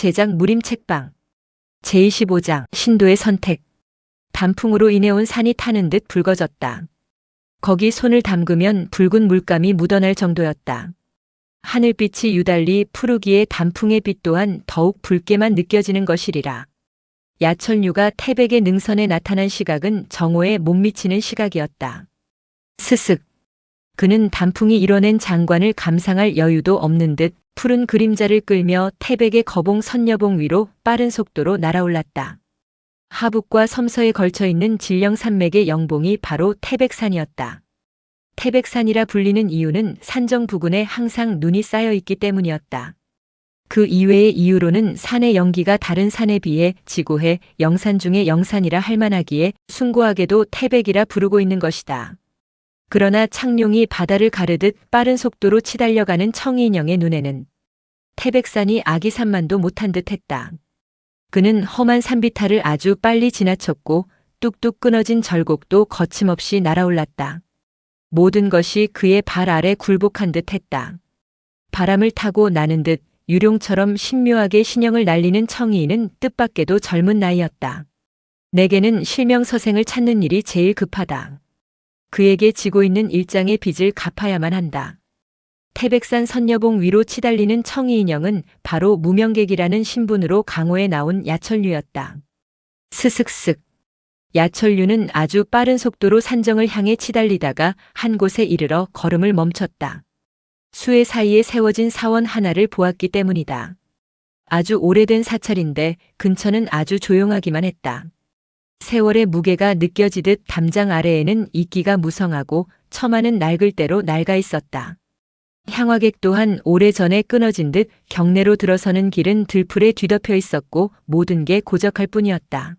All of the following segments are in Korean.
제작 무림 책방 제25장 신도의 선택. 단풍으로 인해 온 산이 타는 듯 붉어졌다. 거기 손을 담그면 붉은 물감이 묻어날 정도였다. 하늘빛이 유달리 푸르기에 단풍의 빛 또한 더욱 붉게만 느껴지는 것이리라. 야철류가 태백의 능선에 나타난 시각은 정오에 못 미치는 시각이었다. 스슥. 그는 단풍이 이뤄낸 장관을 감상할 여유도 없는 듯 푸른 그림자를 끌며 태백의 거봉 선여봉 위로 빠른 속도로 날아올랐다. 하북과 섬서에 걸쳐 있는 질령산맥의 영봉이 바로 태백산이었다. 태백산이라 불리는 이유는 산정 부근에 항상 눈이 쌓여 있기 때문이었다. 그 이외의 이유로는 산의 연기가 다른 산에 비해 지고해 영산 중의 영산이라 할 만하기에 숭고하게도 태백이라 부르고 있는 것이다. 그러나 창룡이 바다를 가르듯 빠른 속도로 치달려가는 청이인형의 눈에는 태백산이 아기산만도 못한 듯 했다. 그는 험한 산비탈을 아주 빨리 지나쳤고 뚝뚝 끊어진 절곡도 거침없이 날아올랐다. 모든 것이 그의 발 아래 굴복한 듯 했다. 바람을 타고 나는 듯 유룡처럼 신묘하게 신형을 날리는 청이인은 뜻밖에도 젊은 나이였다. 내게는 실명서생을 찾는 일이 제일 급하다. 그에게 지고 있는 일장의 빚을 갚아야만 한다. 태백산 선여봉 위로 치달리는 청이인형은 바로 무명객이라는 신분으로 강호에 나온 야철류였다. 스슥슥. 야철류는 아주 빠른 속도로 산정을 향해 치달리다가 한 곳에 이르러 걸음을 멈췄다. 수의 사이에 세워진 사원 하나를 보았기 때문이다. 아주 오래된 사찰인데 근처는 아주 조용하기만 했다. 세월의 무게가 느껴지듯 담장 아래에는 이끼가 무성하고 처마는 낡을 대로 낡아 있었다. 향화객 또한 오래전에 끊어진 듯 경내로 들어서는 길은 들풀에 뒤덮여 있었고 모든 게 고적할 뿐이었다.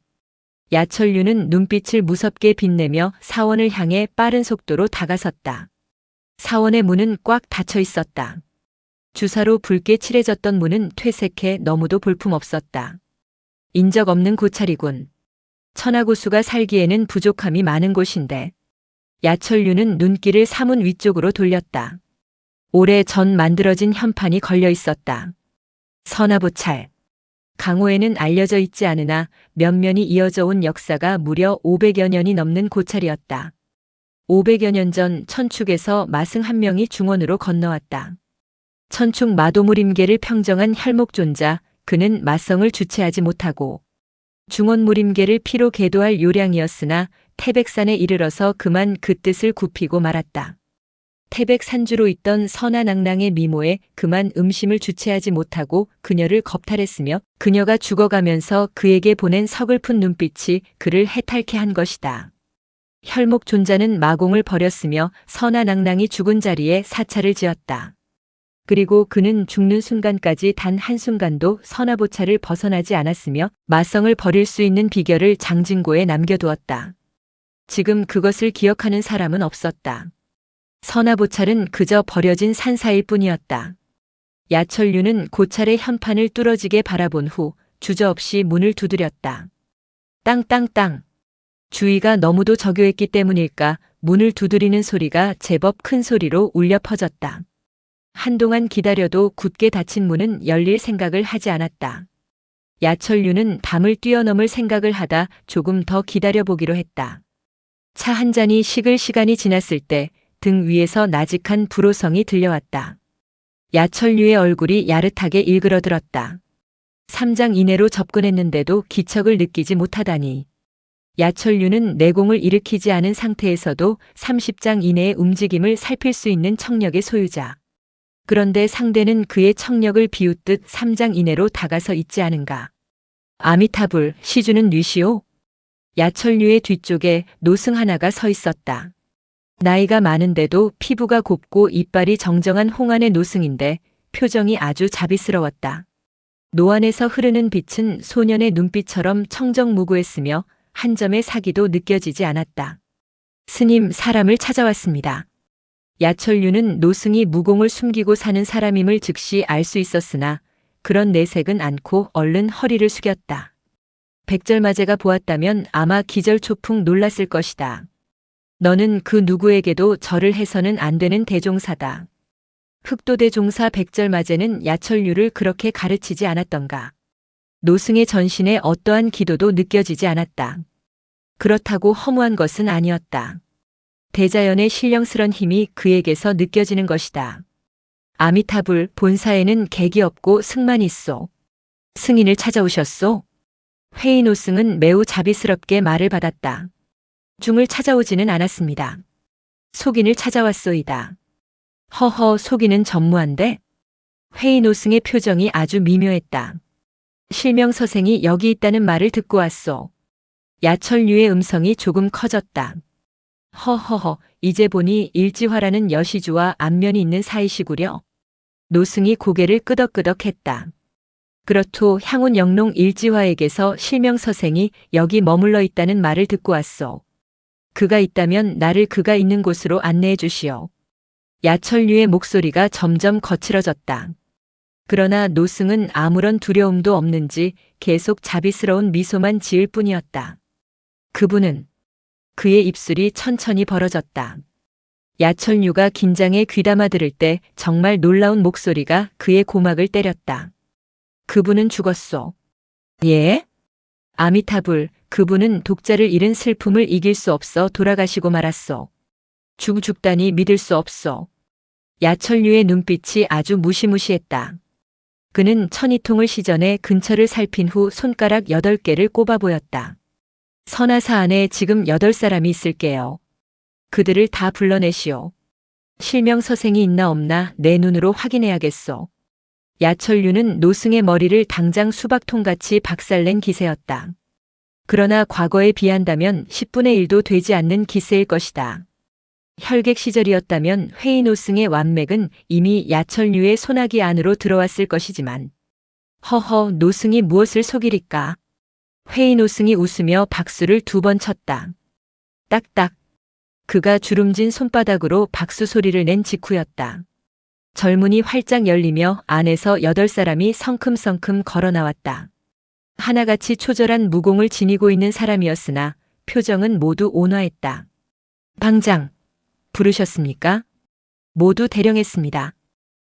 야철류는 눈빛을 무섭게 빛내며 사원을 향해 빠른 속도로 다가섰다. 사원의 문은 꽉 닫혀 있었다. 주사로 붉게 칠해졌던 문은 퇴색해 너무도 볼품없었다. 인적 없는 고찰이군. 천하고수가 살기에는 부족함이 많은 곳인데. 야철류는 눈길을 사문 위쪽으로 돌렸다. 오래 전 만들어진 현판이 걸려 있었다. 선화보찰. 강호에는 알려져 있지 않으나 면면이 이어져 온 역사가 무려 500여 년이 넘는 고찰이었다. 500여 년 전 천축에서 마승 한 명이 중원으로 건너왔다. 천축 마도무림계를 평정한 혈목존자, 그는 마성을 주체하지 못하고 중원무림계를 피로 계도할 요량이었으나 태백산에 이르러서 그만 그 뜻을 굽히고 말았다. 태백산주로 있던 선하낭랑의 미모에 그만 음심을 주체하지 못하고 그녀를 겁탈했으며 그녀가 죽어가면서 그에게 보낸 서글픈 눈빛이 그를 해탈케 한 것이다. 혈목존자는 마공을 버렸으며 선하낭랑이 죽은 자리에 사찰을 지었다. 그리고 그는 죽는 순간까지 단 한순간도 선화보찰을 벗어나지 않았으며 마성을 버릴 수 있는 비결을 장진고에 남겨두었다. 지금 그것을 기억하는 사람은 없었다. 선화보찰은 그저 버려진 산사일 뿐이었다. 야철류는 고찰의 현판을 뚫어지게 바라본 후 주저없이 문을 두드렸다. 땅땅땅. 주위가 너무도 적요했기 때문일까 문을 두드리는 소리가 제법 큰 소리로 울려 퍼졌다. 한동안 기다려도 굳게 닫힌 문은 열릴 생각을 하지 않았다. 야철류는 담을 뛰어넘을 생각을 하다 조금 더 기다려보기로 했다. 차 한 잔이 식을 시간이 지났을 때 등 위에서 나직한 불호성이 들려왔다. 야철류의 얼굴이 야릇하게 일그러들었다. 3장 이내로 접근했는데도 기척을 느끼지 못하다니. 야철류는 내공을 일으키지 않은 상태에서도 30장 이내의 움직임을 살필 수 있는 청력의 소유자. 그런데 상대는 그의 청력을 비웃듯 3장 이내로 다가서 있지 않은가. 아미타불, 시주는 뉘시오? 야철류의 뒤쪽에 노승 하나가 서 있었다. 나이가 많은데도 피부가 곱고 이빨이 정정한 홍안의 노승인데 표정이 아주 자비스러웠다. 노안에서 흐르는 빛은 소년의 눈빛처럼 청정무구했으며 한 점의 사기도 느껴지지 않았다. 스님, 사람을 찾아왔습니다. 야철류는 노승이 무공을 숨기고 사는 사람임을 즉시 알 수 있었으나 그런 내색은 않고 얼른 허리를 숙였다. 백절마제가 보았다면 아마 기절초풍 놀랐을 것이다. 너는 그 누구에게도 절을 해서는 안 되는 대종사다. 흑도대종사 백절마제는 야철류를 그렇게 가르치지 않았던가. 노승의 전신에 어떠한 기도도 느껴지지 않았다. 그렇다고 허무한 것은 아니었다. 대자연의 신령스런 힘이 그에게서 느껴지는 것이다. 아미타불 본사에는 객이 없고 승만 있소. 승인을 찾아오셨소? 회의 노승은 매우 자비스럽게 말을 받았다. 중을 찾아오지는 않았습니다. 속인을 찾아왔소이다. 허허, 속인은 전무한데? 회의 노승의 표정이 아주 미묘했다. 실명서생이 여기 있다는 말을 듣고 왔소. 야철류의 음성이 조금 커졌다. 허허허, 이제 보니 일지화라는 여시주와 안면이 있는 사이시구려. 노승이 고개를 끄덕끄덕했다. 그렇소, 향운 영농 일지화에게서 실명서생이 여기 머물러 있다는 말을 듣고 왔소. 그가 있다면 나를 그가 있는 곳으로 안내해 주시오. 야철류의 목소리가 점점 거칠어졌다. 그러나 노승은 아무런 두려움도 없는지 계속 자비스러운 미소만 지을 뿐이었다. 그의 입술이 천천히 벌어졌다. 야철류가 긴장에 귀담아 들을 때 정말 놀라운 목소리가 그의 고막을 때렸다. 그분은 죽었소. 예? 아미타불, 그분은 독자를 잃은 슬픔을 이길 수 없어 돌아가시고 말았소. 죽다니 믿을 수 없소. 야철류의 눈빛이 아주 무시무시했다. 그는 천이통을 시전해 근처를 살핀 후 손가락 8개를 꼽아 보였다. 선하사 안에 지금 8사람이 있을게요. 그들을 다 불러내시오. 실명서생이 있나 없나 내 눈으로 확인해야겠소. 야철류는 노승의 머리를 당장 수박통같이 박살낸 기세였다. 그러나 과거에 비한다면 10분의 1도 되지 않는 기세일 것이다. 혈객 시절이었다면 회의 노승의 완맥은 이미 야철류의 소나기 안으로 들어왔을 것이지만 허허, 노승이 무엇을 속이리까? 회의 노승이 웃으며 박수를 2번 쳤다. 딱딱. 그가 주름진 손바닥으로 박수 소리를 낸 직후였다. 절문이 활짝 열리며 안에서 8사람이 성큼성큼 걸어 나왔다. 하나같이 초절한 무공을 지니고 있는 사람이었으나 표정은 모두 온화했다. 방장, 부르셨습니까? 모두 대령했습니다.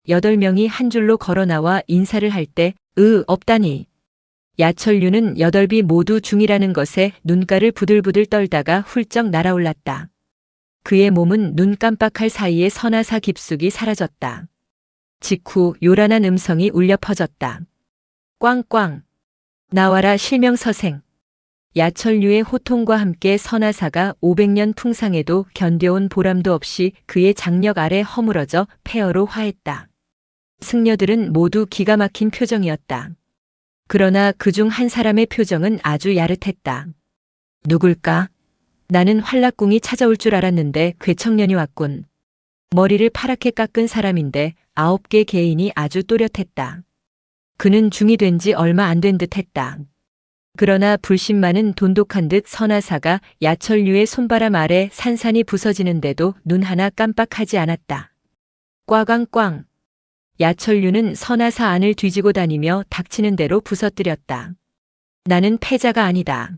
8명이 한 줄로 걸어 나와 인사를 할 때 없다니. 야철류는 8비 모두 중이라는 것에 눈가를 부들부들 떨다가 훌쩍 날아올랐다. 그의 몸은 눈 깜빡할 사이에 선하사 깊숙이 사라졌다. 직후 요란한 음성이 울려 퍼졌다. 꽝꽝. 나와라 실명서생. 야철류의 호통과 함께 선하사가 500년 풍상에도 견뎌온 보람도 없이 그의 장력 아래 허물어져 폐허로 화했다. 승려들은 모두 기가 막힌 표정이었다. 그러나 그중 한 사람의 표정은 아주 야릇했다. 누굴까? 나는 활락궁이 찾아올 줄 알았는데 괴청년이 왔군. 머리를 파랗게 깎은 사람인데 9개 개인이 아주 또렷했다. 그는 중이 된 지 얼마 안 된 듯 했다. 그러나 불신만은 돈독한 듯 선하사가 야철류의 손바람 아래 산산이 부서지는데도 눈 하나 깜빡하지 않았다. 꽝꽝꽝. 야철류는 선하사 안을 뒤지고 다니며 닥치는 대로 부서뜨렸다. 나는 패자가 아니다.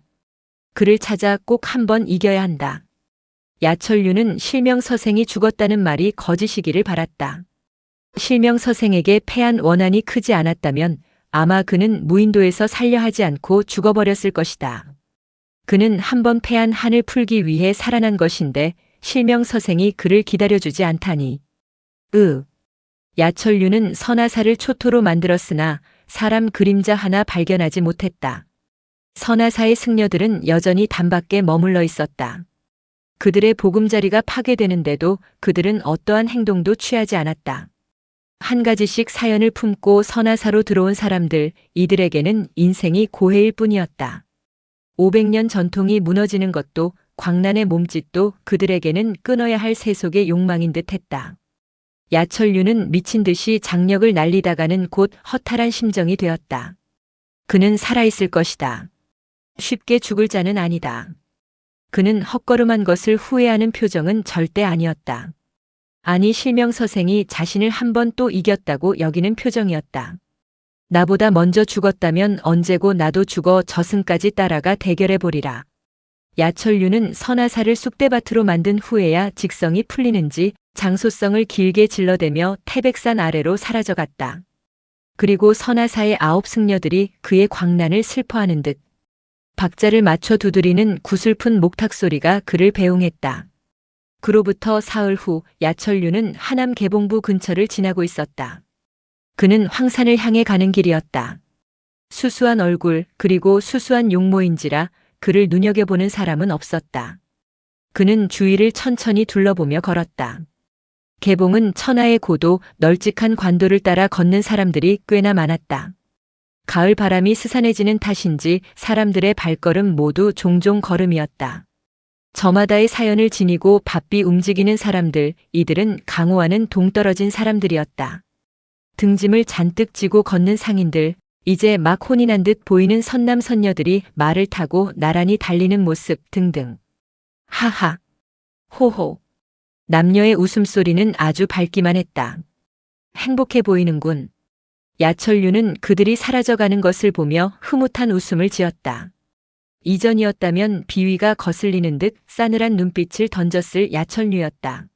그를 찾아 꼭 한번 이겨야 한다. 야철류는 실명서생이 죽었다는 말이 거짓이기를 바랐다. 실명서생에게 패한 원한이 크지 않았다면 아마 그는 무인도에서 살려 하지 않고 죽어버렸을 것이다. 그는 한번 패한 한을 풀기 위해 살아난 것인데 실명서생이 그를 기다려주지 않다니. 야철류는 선하사를 초토로 만들었으나 사람 그림자 하나 발견하지 못했다. 선하사의 승려들은 여전히 단밖에 머물러 있었다. 그들의 보금자리가 파괴되는데도 그들은 어떠한 행동도 취하지 않았다. 한 가지씩 사연을 품고 선하사로 들어온 사람들, 이들에게는 인생이 고해일 뿐이었다. 500년 전통이 무너지는 것도 광란의 몸짓도 그들에게는 끊어야 할 세속의 욕망인 듯 했다. 야철류는 미친 듯이 장력을 날리다가는 곧 허탈한 심정이 되었다. 그는 살아있을 것이다. 쉽게 죽을 자는 아니다. 그는 헛걸음한 것을 후회하는 표정은 절대 아니었다. 아니 실명서생이 자신을 한 번 또 이겼다고 여기는 표정이었다. 나보다 먼저 죽었다면 언제고 나도 죽어 저승까지 따라가 대결해보리라. 야철류는 선하사를 쑥대밭으로 만든 후에야 직성이 풀리는지 장소성을 길게 질러대며 태백산 아래로 사라져갔다. 그리고 선하사의 9 승려들이 그의 광난을 슬퍼하는 듯 박자를 맞춰 두드리는 구슬픈 목탁 소리가 그를 배웅했다. 그로부터 사흘 후 야철류는 하남 개봉부 근처를 지나고 있었다. 그는 황산을 향해 가는 길이었다. 수수한 얼굴 그리고 수수한 용모인지라 그를 눈여겨보는 사람은 없었다. 그는 주위를 천천히 둘러보며 걸었다. 개봉은 천하의 고도 널찍한 관도를 따라 걷는 사람들이 꽤나 많았다. 가을 바람이 스산해지는 탓인지 사람들의 발걸음 모두 종종 걸음이었다. 저마다의 사연을 지니고 바삐 움직이는 사람들, 이들은 강호와는 동떨어진 사람들이었다. 등짐을 잔뜩 지고 걷는 상인들, 이제 막 혼이 난 듯 보이는 선남 선녀들이 말을 타고 나란히 달리는 모습 등등. 하하, 호호. 남녀의 웃음소리는 아주 밝기만 했다. 행복해 보이는군. 야철류는 그들이 사라져가는 것을 보며 흐뭇한 웃음을 지었다. 이전이었다면 비위가 거슬리는 듯 싸늘한 눈빛을 던졌을 야철류였다.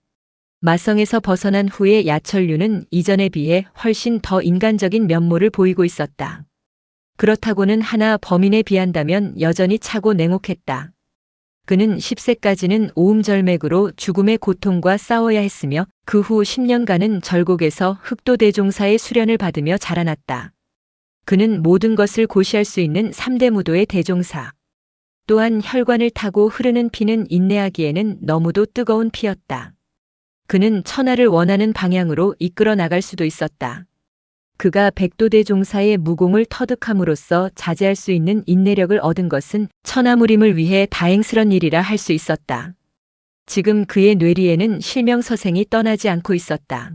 마성에서 벗어난 후의 야철류는 이전에 비해 훨씬 더 인간적인 면모를 보이고 있었다. 그렇다고는 하나 범인에 비한다면 여전히 차고 냉혹했다. 그는 10세까지는 오음절맥으로 죽음의 고통과 싸워야 했으며 그 후 10년간은 절곡에서 흑도대종사의 수련을 받으며 자라났다. 그는 모든 것을 고시할 수 있는 3대 무도의 대종사. 또한 혈관을 타고 흐르는 피는 인내하기에는 너무도 뜨거운 피였다. 그는 천하를 원하는 방향으로 이끌어 나갈 수도 있었다. 그가 백도대종사의 무공을 터득함으로써 자제할 수 있는 인내력을 얻은 것은 천하무림을 위해 다행스런 일이라 할 수 있었다. 지금 그의 뇌리에는 실명서생이 떠나지 않고 있었다.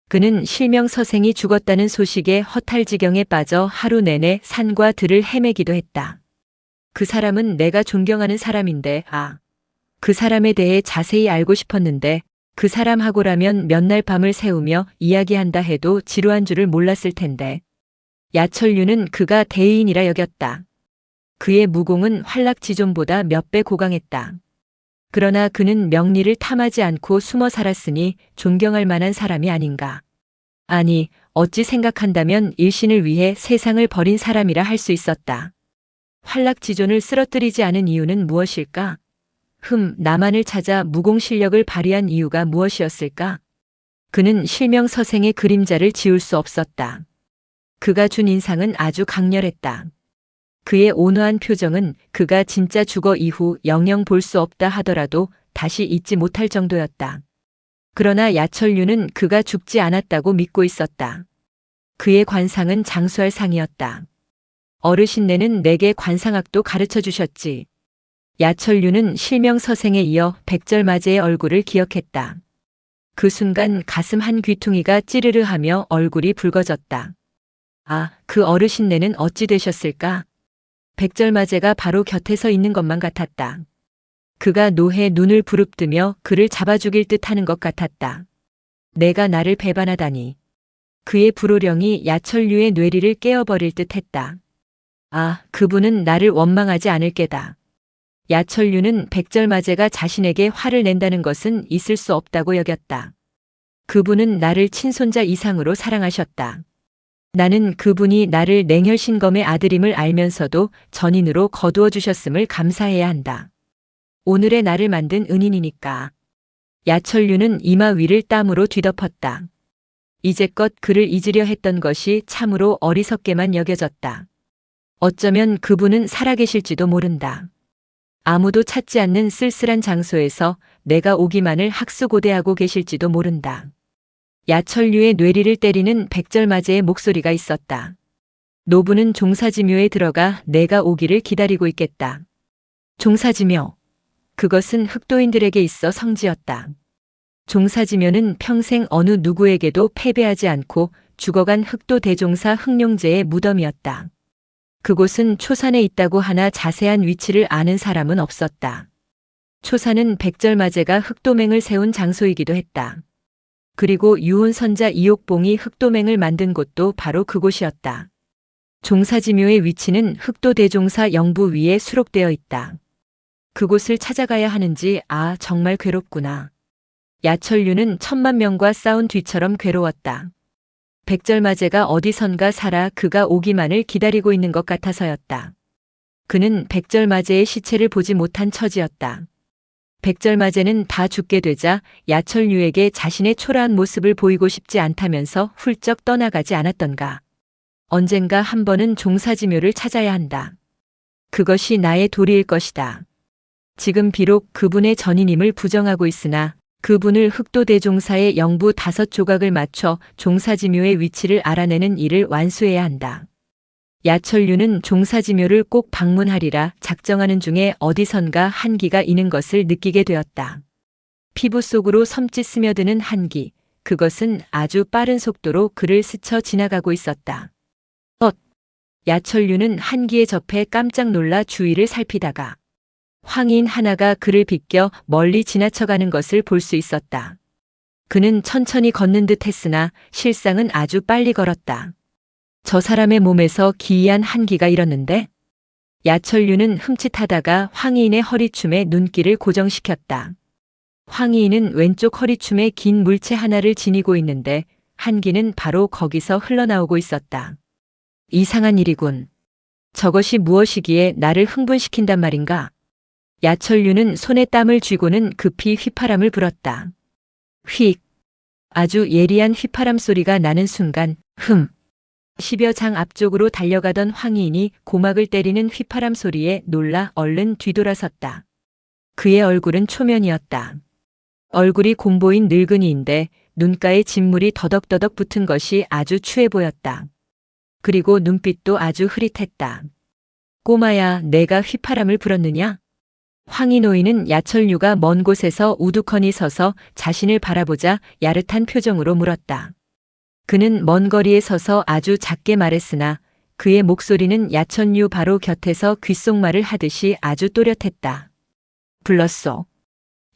그는 실명서생이 죽었다는 소식에 허탈지경에 빠져 하루 내내 산과 들을 헤매기도 했다. 그 사람은 내가 존경하는 사람인데, 그 사람에 대해 자세히 알고 싶었는데 그 사람하고라면 몇 날 밤을 새우며 이야기한다 해도 지루한 줄을 몰랐을 텐데. 야철류는 그가 대의인이라 여겼다. 그의 무공은 활락지존보다 몇 배 고강했다. 그러나 그는 명리를 탐하지 않고 숨어 살았으니 존경할 만한 사람이 아닌가. 아니, 어찌 생각한다면 일신을 위해 세상을 버린 사람이라 할 수 있었다. 활락지존을 쓰러뜨리지 않은 이유는 무엇일까? 나만을 찾아 무공 실력을 발휘한 이유가 무엇이었을까? 그는 실명서생의 그림자를 지울 수 없었다. 그가 준 인상은 아주 강렬했다. 그의 온화한 표정은 그가 진짜 죽어 이후 영영 볼 수 없다 하더라도 다시 잊지 못할 정도였다. 그러나 야철류는 그가 죽지 않았다고 믿고 있었다. 그의 관상은 장수할 상이었다. 어르신네는 내게 관상학도 가르쳐 주셨지. 야철류는 실명서생에 이어 백절마제의 얼굴을 기억했다. 그 순간 가슴 한 귀퉁이가 찌르르하며 얼굴이 붉어졌다. 그 어르신네는 어찌 되셨을까? 백절마제가 바로 곁에 서 있는 것만 같았다. 그가 노해 눈을 부릅뜨며 그를 잡아 죽일 듯 하는 것 같았다. 내가 나를 배반하다니. 그의 불호령이 야철류의 뇌리를 깨어버릴 듯 했다. 그분은 나를 원망하지 않을 게다. 야철류는 백절마제가 자신에게 화를 낸다는 것은 있을 수 없다고 여겼다. 그분은 나를 친손자 이상으로 사랑하셨다. 나는 그분이 나를 냉혈신검의 아들임을 알면서도 전인으로 거두어 주셨음을 감사해야 한다. 오늘의 나를 만든 은인이니까. 야철류는 이마 위를 땀으로 뒤덮었다. 이제껏 그를 잊으려 했던 것이 참으로 어리석게만 여겨졌다. 어쩌면 그분은 살아계실지도 모른다. 아무도 찾지 않는 쓸쓸한 장소에서 내가 오기만을 학수고대하고 계실지도 모른다. 야철류의 뇌리를 때리는 백절마제의 목소리가 있었다. 노부는 종사지묘에 들어가 내가 오기를 기다리고 있겠다. 종사지묘. 그것은 흑도인들에게 있어 성지였다. 종사지묘는 평생 어느 누구에게도 패배하지 않고 죽어간 흑도 대종사 흑룡제의 무덤이었다. 그곳은 초산에 있다고 하나 자세한 위치를 아는 사람은 없었다. 초산은 백절마제가 흑도맹을 세운 장소이기도 했다. 그리고 유혼선자 이옥봉이 흑도맹을 만든 곳도 바로 그곳이었다. 종사지묘의 위치는 흑도대종사 영부 위에 수록되어 있다. 그곳을 찾아가야 하는지 정말 괴롭구나. 야철류는 1000만 명과 싸운 뒤처럼 괴로웠다. 백절마제가 어디선가 살아 그가 오기만을 기다리고 있는 것 같아서였다. 그는 백절마제의 시체를 보지 못한 처지였다. 백절마제는 다 죽게 되자 야철류에게 자신의 초라한 모습을 보이고 싶지 않다면서 훌쩍 떠나가지 않았던가. 언젠가 한 번은 종사지묘를 찾아야 한다. 그것이 나의 도리일 것이다. 지금 비록 그분의 전인임을 부정하고 있으나 그분을 흑도대종사의 영부 5조각을 맞춰 종사지묘의 위치를 알아내는 일을 완수해야 한다. 야철류는 종사지묘를 꼭 방문하리라 작정하는 중에 어디선가 한기가 이는 것을 느끼게 되었다. 피부 속으로 섬찟 스며드는 한기, 그것은 아주 빠른 속도로 그를 스쳐 지나가고 있었다. 야철류는 한기에 접해 깜짝 놀라 주위를 살피다가 황인 하나가 그를 비껴 멀리 지나쳐가는 것을 볼 수 있었다. 그는 천천히 걷는 듯 했으나 실상은 아주 빨리 걸었다. 저 사람의 몸에서 기이한 한기가 일었는데 야철류는 흠칫하다가 황희인의 허리춤에 눈길을 고정시켰다. 황희인은 왼쪽 허리춤에 긴 물체 하나를 지니고 있는데 한기는 바로 거기서 흘러나오고 있었다. 이상한 일이군. 저것이 무엇이기에 나를 흥분시킨단 말인가? 야철류는 손에 땀을 쥐고는 급히 휘파람을 불었다. 휙! 아주 예리한 휘파람 소리가 나는 순간 10여 장 앞쪽으로 달려가던 황희인이 고막을 때리는 휘파람 소리에 놀라 얼른 뒤돌아섰다. 그의 얼굴은 초면이었다. 얼굴이 곰보인 늙은이인데 눈가에 진물이 더덕더덕 붙은 것이 아주 추해 보였다. 그리고 눈빛도 아주 흐릿했다. 꼬마야, 내가 휘파람을 불었느냐? 황희노인은 야철류가 먼 곳에서 우두커니 서서 자신을 바라보자 야릇한 표정으로 물었다. 그는 먼 거리에 서서 아주 작게 말했으나 그의 목소리는 야철류 바로 곁에서 귓속말을 하듯이 아주 또렷했다. 불렀소.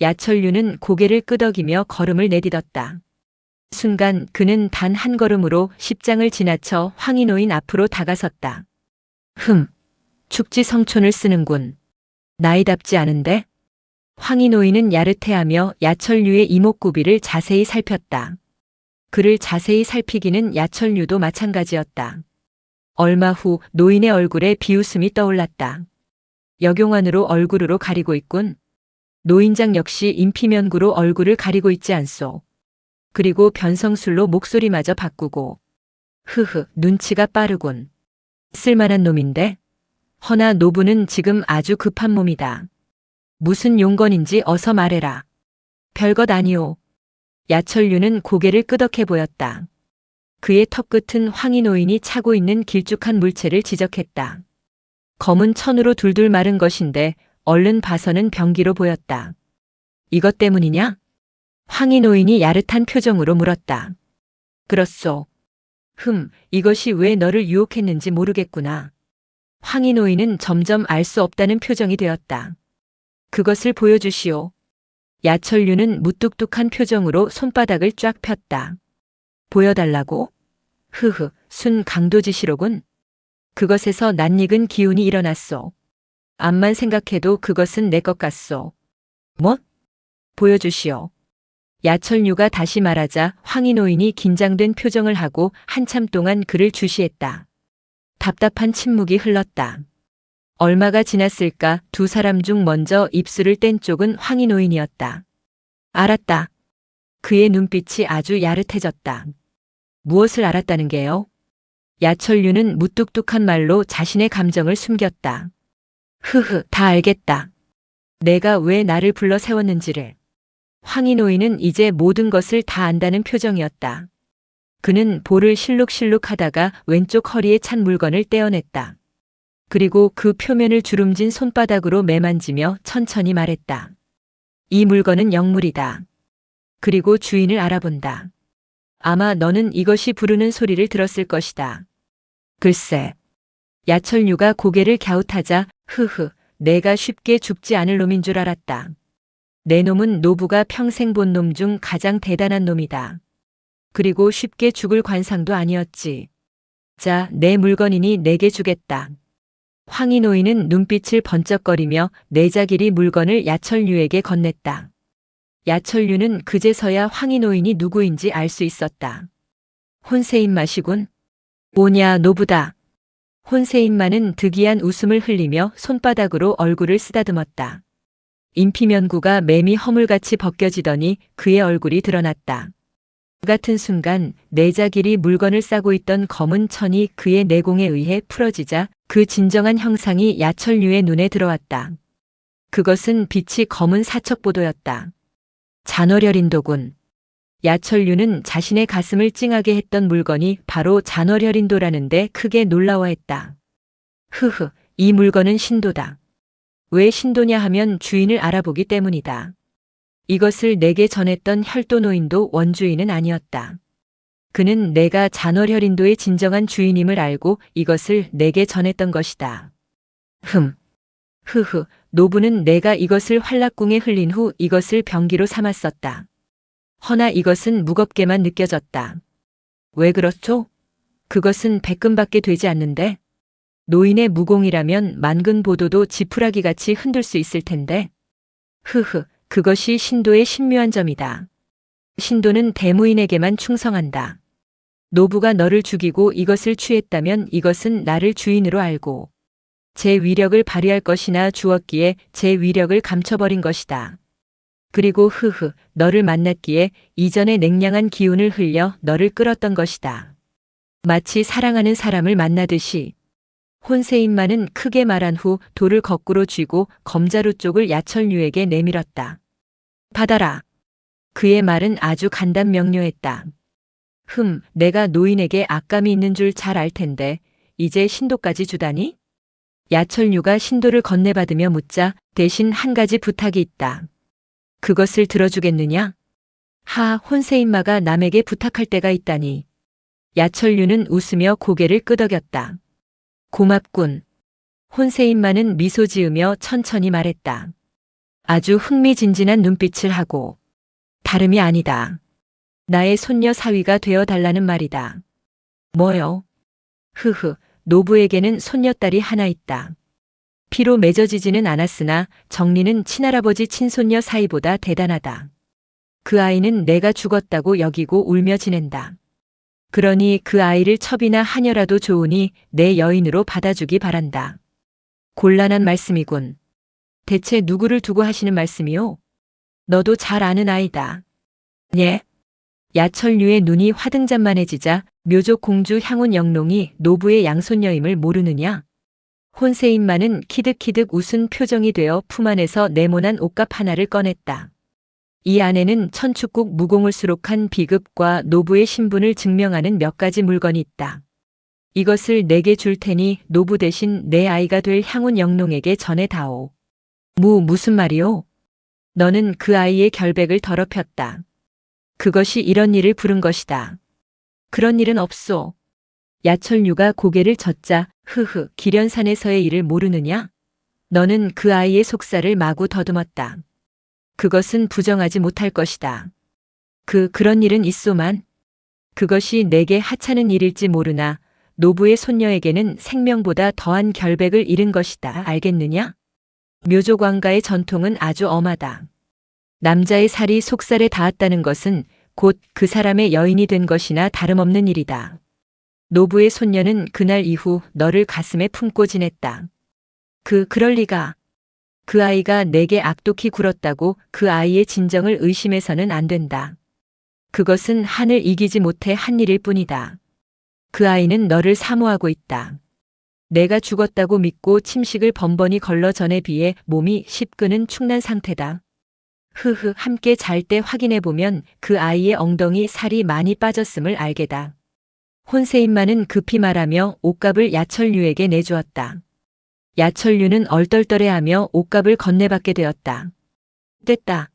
야철류는 고개를 끄덕이며 걸음을 내딛었다. 순간 그는 단 한 걸음으로 10장을 지나쳐 황희노인 앞으로 다가섰다. 축지성촌을 쓰는군. 나이답지 않은데? 황희노인은 야릇해하며 야철류의 이목구비를 자세히 살폈다. 그를 자세히 살피기는 야철류도 마찬가지였다. 얼마 후 노인의 얼굴에 비웃음이 떠올랐다. 역용안으로 얼굴으로 가리고 있군. 노인장 역시 인피면구로 얼굴을 가리고 있지 않소. 그리고 변성술로 목소리마저 바꾸고. 눈치가 빠르군. 쓸만한 놈인데? 허나 노부는 지금 아주 급한 몸이다. 무슨 용건인지 어서 말해라. 별것 아니오. 야철류는 고개를 끄덕해 보였다. 그의 턱끝은 황희노인이 차고 있는 길쭉한 물체를 지적했다. 검은 천으로 둘둘 마른 것인데 얼른 봐서는 병기로 보였다. 이것 때문이냐? 황희노인이 야릇한 표정으로 물었다. 그렇소. 이것이 왜 너를 유혹했는지 모르겠구나. 황희노인은 점점 알 수 없다는 표정이 되었다. 그것을 보여주시오. 야철류는 무뚝뚝한 표정으로 손바닥을 쫙 폈다. 보여달라고? 순 강도짓이로군. 그것에서 낯익은 기운이 일어났소. 암만 생각해도 그것은 내 것 같소. 뭐? 보여주시오. 야철류가 다시 말하자 황희노인이 긴장된 표정을 하고 한참 동안 그를 주시했다. 답답한 침묵이 흘렀다. 얼마가 지났을까 두 사람 중 먼저 입술을 뗀 쪽은 황희노인이었다. 알았다. 그의 눈빛이 아주 야릇해졌다. 무엇을 알았다는 게요? 야철류는 무뚝뚝한 말로 자신의 감정을 숨겼다. 다 알겠다. 내가 왜 나를 불러 세웠는지를. 황희노인은 이제 모든 것을 다 안다는 표정이었다. 그는 볼을 실룩실룩 하다가 왼쪽 허리에 찬 물건을 떼어냈다. 그리고 그 표면을 주름진 손바닥으로 매만지며 천천히 말했다. 이 물건은 영물이다. 그리고 주인을 알아본다. 아마 너는 이것이 부르는 소리를 들었을 것이다. 글쎄. 야철류가 고개를 갸웃하자 내가 쉽게 죽지 않을 놈인 줄 알았다. 내 놈은 노부가 평생 본 놈 중 가장 대단한 놈이다. 그리고 쉽게 죽을 관상도 아니었지. 자, 내 물건이니 내게 주겠다. 황희노인은 눈빛을 번쩍거리며 내자길이 물건을 야철류에게 건넸다. 야철류는 그제서야 황희노인이 누구인지 알 수 있었다. 혼세 입맛이군. 오냐 노부다. 혼세 입마는 득이한 웃음을 흘리며 손바닥으로 얼굴을 쓰다듬었다. 인피면구가 매미 허물같이 벗겨지더니 그의 얼굴이 드러났다. 그 같은 순간 내자길이 물건을 싸고 있던 검은 천이 그의 내공에 의해 풀어지자 그 진정한 형상이 야철류의 눈에 들어왔다. 그것은 빛이 검은 사척보도였다. 잔월혈인도군. 야철류는 자신의 가슴을 찡하게 했던 물건이 바로 잔월혈인도라는데 크게 놀라워했다. 흐흐, 이 물건은 신도다. 왜 신도냐 하면 주인을 알아보기 때문이다. 이것을 내게 전했던 혈도노인도 원주인은 아니었다. 그는 내가 잔월혈인도의 진정한 주인임을 알고 이것을 내게 전했던 것이다. 흐흐, 노부는 내가 이것을 활락궁에 흘린 후 이것을 병기로 삼았었다. 허나 이것은 무겁게만 느껴졌다. 왜 그렇죠? 그것은 100근밖에 되지 않는데? 노인의 무공이라면 만근보도도 지푸라기같이 흔들 수 있을 텐데. 흐흐, 그것이 신도의 신묘한 점이다. 신도는 대무인에게만 충성한다. 노부가 너를 죽이고 이것을 취했다면 이것은 나를 주인으로 알고 제 위력을 발휘할 것이나 주었기에 제 위력을 감춰버린 것이다. 그리고 너를 만났기에 이전의 냉량한 기운을 흘려 너를 끌었던 것이다. 마치 사랑하는 사람을 만나듯이. 혼세인마는 크게 말한 후 돌을 거꾸로 쥐고 검자루 쪽을 야철류에게 내밀었다. 받아라. 그의 말은 아주 간단명료했다. 내가 노인에게 악감이 있는 줄 잘 알 텐데 이제 신도까지 주다니? 야철류가 신도를 건네받으며 묻자 대신 한 가지 부탁이 있다. 그것을 들어주겠느냐? 혼세인마가 남에게 부탁할 때가 있다니. 야철류는 웃으며 고개를 끄덕였다. 고맙군. 혼세인마는 미소 지으며 천천히 말했다. 아주 흥미진진한 눈빛을 하고. 다름이 아니다. 나의 손녀 사위가 되어 달라는 말이다. 뭐요? 노부에게는 손녀딸이 하나 있다. 피로 맺어지지는 않았으나 정리는 친할아버지 친손녀 사이보다 대단하다. 그 아이는 내가 죽었다고 여기고 울며 지낸다. 그러니 그 아이를 첩이나 하녀라도 좋으니 내 여인으로 받아주기 바란다. 곤란한 말씀이군. 대체 누구를 두고 하시는 말씀이요? 너도 잘 아는 아이다. 예? 야철류의 눈이 화등잔만해지자 묘족 공주 향운 영롱이 노부의 양손녀임을 모르느냐? 혼세인마는 키득키득 웃은 표정이 되어 품 안에서 네모난 옷값 하나를 꺼냈다. 이 안에는 천축국 무공을 수록한 비급과 노부의 신분을 증명하는 몇 가지 물건이 있다. 이것을 내게 줄 테니 노부 대신 내 아이가 될 향운 영롱에게 전해다오. 무슨 말이오? 너는 그 아이의 결백을 더럽혔다. 그것이 이런 일을 부른 것이다. 그런 일은 없소. 야철류가 고개를 젓자 기련산에서의 일을 모르느냐? 너는 그 아이의 속살을 마구 더듬었다. 그것은 부정하지 못할 것이다. 그런 일은 있소만. 그것이 내게 하찮은 일일지 모르나 노부의 손녀에게는 생명보다 더한 결백을 잃은 것이다. 알겠느냐? 묘족왕가의 전통은 아주 엄하다. 남자의 살이 속살에 닿았다는 것은 곧 그 사람의 여인이 된 것이나 다름없는 일이다. 노부의 손녀는 그날 이후 너를 가슴에 품고 지냈다. 그럴 리가. 그 아이가 내게 악독히 굴었다고 그 아이의 진정을 의심해서는 안 된다. 그것은 한을 이기지 못해 한 일일 뿐이다. 그 아이는 너를 사모하고 있다. 내가 죽었다고 믿고 침식을 번번이 걸러 전에 비해 몸이 10근은 축난 상태다. 함께 잘 때 확인해보면 그 아이의 엉덩이 살이 많이 빠졌음을 알게다. 혼세인마는 급히 말하며 옷값을 야철류에게 내주었다. 야철류는 얼떨떨해하며 옷값을 건네받게 되었다. 됐다.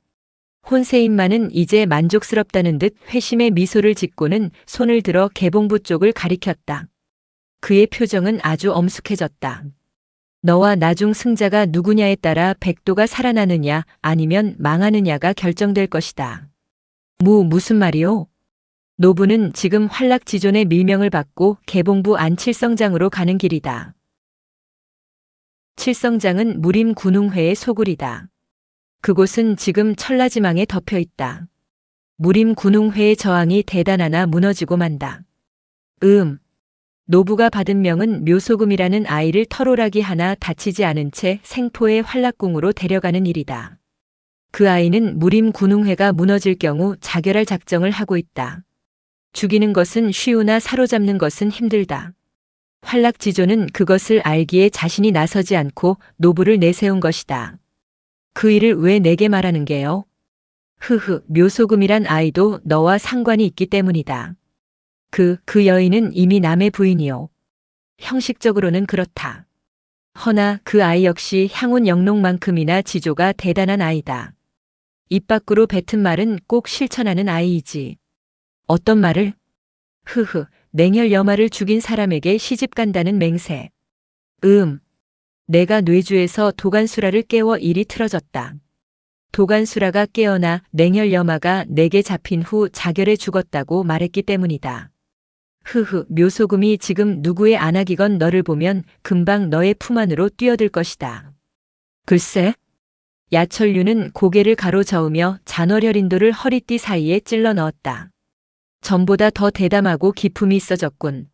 혼세인마는 이제 만족스럽다는 듯 회심의 미소를 짓고는 손을 들어 개봉부 쪽을 가리켰다. 그의 표정은 아주 엄숙해졌다. 너와 나 중 승자가 누구냐에 따라 백도가 살아나느냐 아니면 망하느냐가 결정될 것이다. 무슨 말이오? 노부는 지금 활락지존의 밀명을 받고 개봉부 안칠성장으로 가는 길이다. 칠성장은 무림 군웅회의 소굴이다. 그곳은 지금 천라지망에 덮여 있다. 무림 군웅회의 저항이 대단하나 무너지고 만다. 노부가 받은 명은 묘소금이라는 아이를 털오라기 하나 다치지 않은 채 생포의 활락궁으로 데려가는 일이다. 그 아이는 무림군웅회가 무너질 경우 자결할 작정을 하고 있다. 죽이는 것은 쉬우나 사로잡는 것은 힘들다. 활락지조는 그것을 알기에 자신이 나서지 않고 노부를 내세운 것이다. 그 일을 왜 내게 말하는 게요? 묘소금이란 아이도 너와 상관이 있기 때문이다. 그 여인은 이미 남의 부인이요. 형식적으로는 그렇다. 허나 그 아이 역시 향운 영롱만큼이나 지조가 대단한 아이다. 입 밖으로 뱉은 말은 꼭 실천하는 아이이지. 어떤 말을? 냉혈 여마를 죽인 사람에게 시집 간다는 맹세. 내가 뇌주에서 도간수라를 깨워 일이 틀어졌다. 도간수라가 깨어나 냉혈 여마가 내게 잡힌 후 자결해 죽었다고 말했기 때문이다. 묘소금이 지금 누구의 안악이건 너를 보면 금방 너의 품 안으로 뛰어들 것이다. 글쎄? 야철류는 고개를 가로저으며 잔월혈인도를 허리띠 사이에 찔러 넣었다. 전보다 더 대담하고 기품이 있어졌군.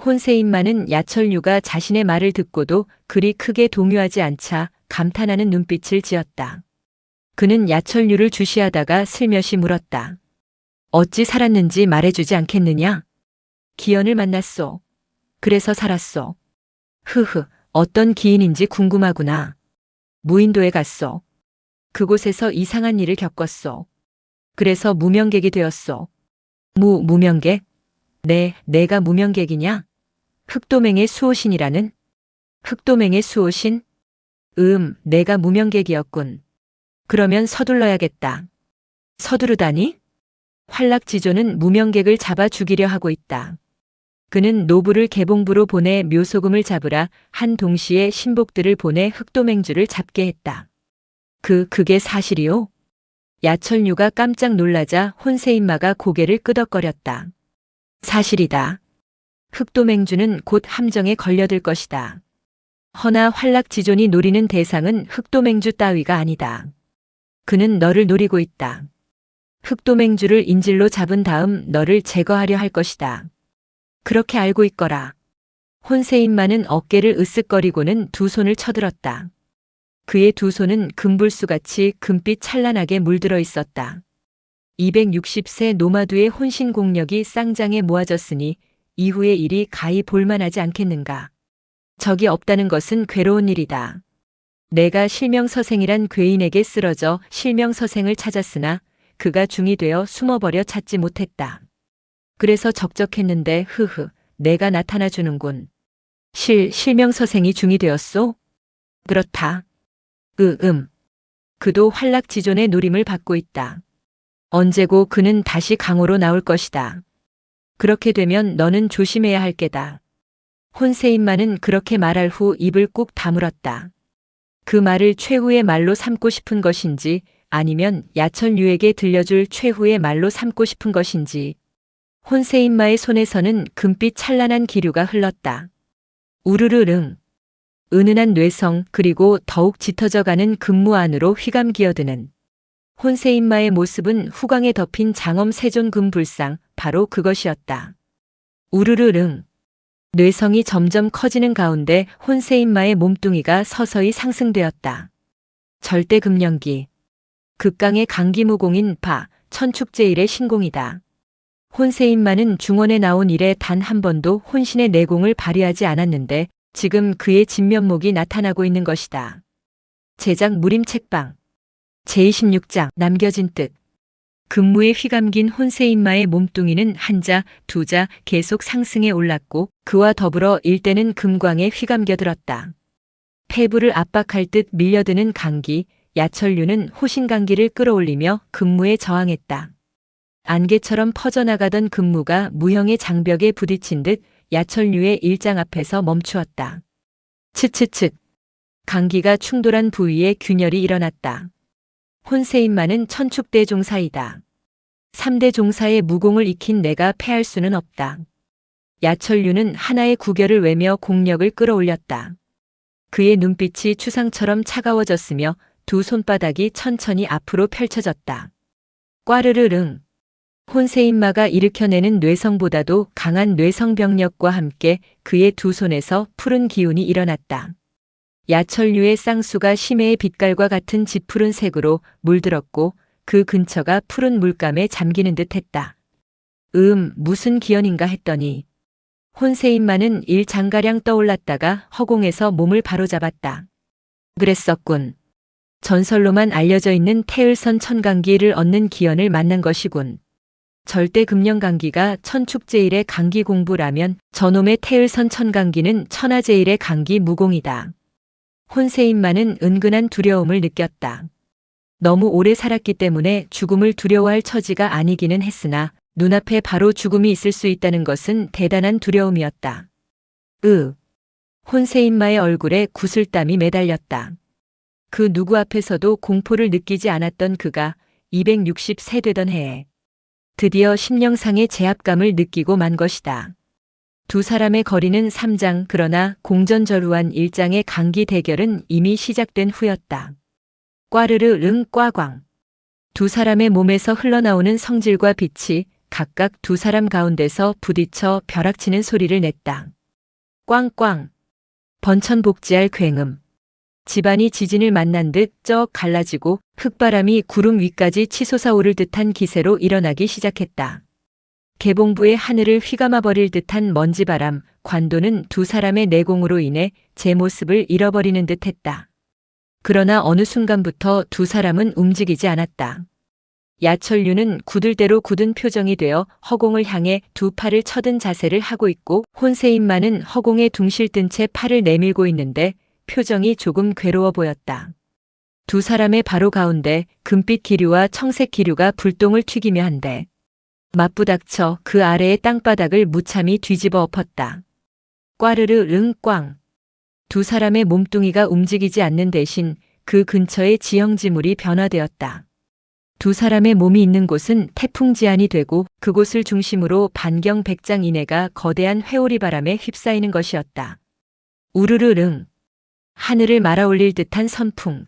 혼세인마는 야철류가 자신의 말을 듣고도 그리 크게 동요하지 않자 감탄하는 눈빛을 지었다. 그는 야철류를 주시하다가 슬며시 물었다. 어찌 살았는지 말해주지 않겠느냐? 기연을 만났소. 그래서 살았소. 어떤 기인인지 궁금하구나. 무인도에 갔소. 그곳에서 이상한 일을 겪었소. 그래서 무명객이 되었소. 무명객? 네, 내가 무명객이냐? 흑도맹의 수호신이라는? 흑도맹의 수호신? 내가 무명객이었군. 그러면 서둘러야겠다. 서두르다니? 활락지조는 무명객을 잡아 죽이려 하고 있다. 그는 노부를 개봉부로 보내 묘소금을 잡으라 한 동시에 신복들을 보내 흑도맹주를 잡게 했다. 그게 사실이요? 야철류가 깜짝 놀라자 혼세인마가 고개를 끄덕거렸다. 사실이다. 흑도맹주는 곧 함정에 걸려들 것이다. 허나 활락지존이 노리는 대상은 흑도맹주 따위가 아니다. 그는 너를 노리고 있다. 흑도맹주를 인질로 잡은 다음 너를 제거하려 할 것이다. 그렇게 알고 있거라. 혼세인마는 어깨를 으쓱거리고는 두 손을 쳐들었다. 그의 두 손은 금불수같이 금빛 찬란하게 물들어 있었다. 260세 노마두의 혼신 공력이 쌍장에 모아졌으니 이후의 일이 가히 볼만하지 않겠는가. 적이 없다는 것은 괴로운 일이다. 내가 실명서생이란 괴인에게 쓰러져 실명서생을 찾았으나 그가 중이 되어 숨어버려 찾지 못했다. 그래서 적적했는데 내가 나타나 주는군. 실명서생이 중이 되었소? 그렇다. 그도 활락지존의 노림을 받고 있다. 언제고 그는 다시 강호로 나올 것이다. 그렇게 되면 너는 조심해야 할 게다. 혼세인마는 그렇게 말할 후 입을 꾹 다물었다. 그 말을 최후의 말로 삼고 싶은 것인지 아니면 야철류에게 들려줄 최후의 말로 삼고 싶은 것인지. 혼세인마의 손에서는 금빛 찬란한 기류가 흘렀다. 우르르릉. 은은한 뇌성 그리고 더욱 짙어져가는 근무 안으로 휘감 기어드는 혼세인마의 모습은 후광에 덮인 장엄 세존금불상 바로 그것이었다. 우르르릉. 뇌성이 점점 커지는 가운데 혼세인마의 몸뚱이가 서서히 상승되었다. 절대금령기. 극강의 강기무공인 천축제일의 신공이다. 혼세인마는 중원에 나온 이래 단 한 번도 혼신의 내공을 발휘하지 않았는데 지금 그의 진면목이 나타나고 있는 것이다. 제작 무림 책방. 제26장 남겨진 뜻. 근무에 휘감긴 혼세인마의 몸뚱이는 한자, 두자 계속 상승해 올랐고 그와 더불어 일대는 금광에 휘감겨 들었다. 폐부를 압박할 듯 밀려드는 강기, 야철류는 호신강기를 끌어올리며 근무에 저항했다. 안개처럼 퍼져나가던 근무가 무형의 장벽에 부딪힌 듯 야철류의 일장 앞에서 멈추었다. 츠츠츠. 강기가 충돌한 부위에 균열이 일어났다. 혼세인마는 천축대 종사이다. 3대 종사의 무공을 익힌 내가 패할 수는 없다. 야철류는 하나의 구결을 외며 공력을 끌어올렸다. 그의 눈빛이 추상처럼 차가워졌으며 두 손바닥이 천천히 앞으로 펼쳐졌다. 꽈르르릉. 혼세인마가 일으켜내는 뇌성보다도 강한 뇌성병력과 함께 그의 두 손에서 푸른 기운이 일어났다. 야철류의 쌍수가 심해의 빛깔과 같은 짙푸른 색으로 물들었고 그 근처가 푸른 물감에 잠기는 듯 했다. 무슨 기연인가 했더니 혼세인마는 일장가량 떠올랐다가 허공에서 몸을 바로잡았다. 그랬었군. 전설로만 알려져 있는 태을선 천강기를 얻는 기연을 만난 것이군. 절대 금령강기가 천축제일의 강기 공부라면 저놈의 태을선 천강기는 천하제일의 강기 무공이다. 혼세인마는 은근한 두려움을 느꼈다. 너무 오래 살았기 때문에 죽음을 두려워할 처지가 아니기는 했으나 눈앞에 바로 죽음이 있을 수 있다는 것은 대단한 두려움이었다. 혼세인마의 얼굴에 구슬땀이 매달렸다. 그 누구 앞에서도 공포를 느끼지 않았던 그가 260세 되던 해에 드디어 심령상의 제압감을 느끼고 만 것이다. 두 사람의 거리는 3장, 그러나 공전절우한 1장의 강기 대결은 이미 시작된 후였다. 꽈르르 릉 꽈광. 두 사람의 몸에서 흘러나오는 성질과 빛이 각각 두 사람 가운데서 부딪혀 벼락치는 소리를 냈다. 꽝꽝. 번천복지할 굉음. 집안이 지진을 만난 듯 쩍 갈라지고 흙바람이 구름 위까지 치솟아오를 듯한 기세로 일어나기 시작했다. 개봉부의 하늘을 휘감아버릴 듯한 먼지바람, 관도는 두 사람의 내공으로 인해 제 모습을 잃어버리는 듯 했다. 그러나 어느 순간부터 두 사람은 움직이지 않았다. 야철류는 굳을대로 굳은 표정이 되어 허공을 향해 두 팔을 쳐든 자세를 하고 있고 혼세인마는 허공에 둥실 뜬 채 팔을 내밀고 있는데 표정이 조금 괴로워 보였다. 두 사람의 바로 가운데 금빛 기류와 청색 기류가 불똥을 튀기며 한데 맞부닥쳐 그 아래의 땅바닥을 무참히 뒤집어 엎었다. 꽈르르 릉 꽝. 두 사람의 몸뚱이가 움직이지 않는 대신 그 근처의 지형지물이 변화되었다. 두 사람의 몸이 있는 곳은 태풍지안이 되고 그곳을 중심으로 반경 100장 이내가 거대한 회오리 바람에 휩싸이는 것이었다. 우르르릉. 하늘을 말아올릴 듯한 선풍.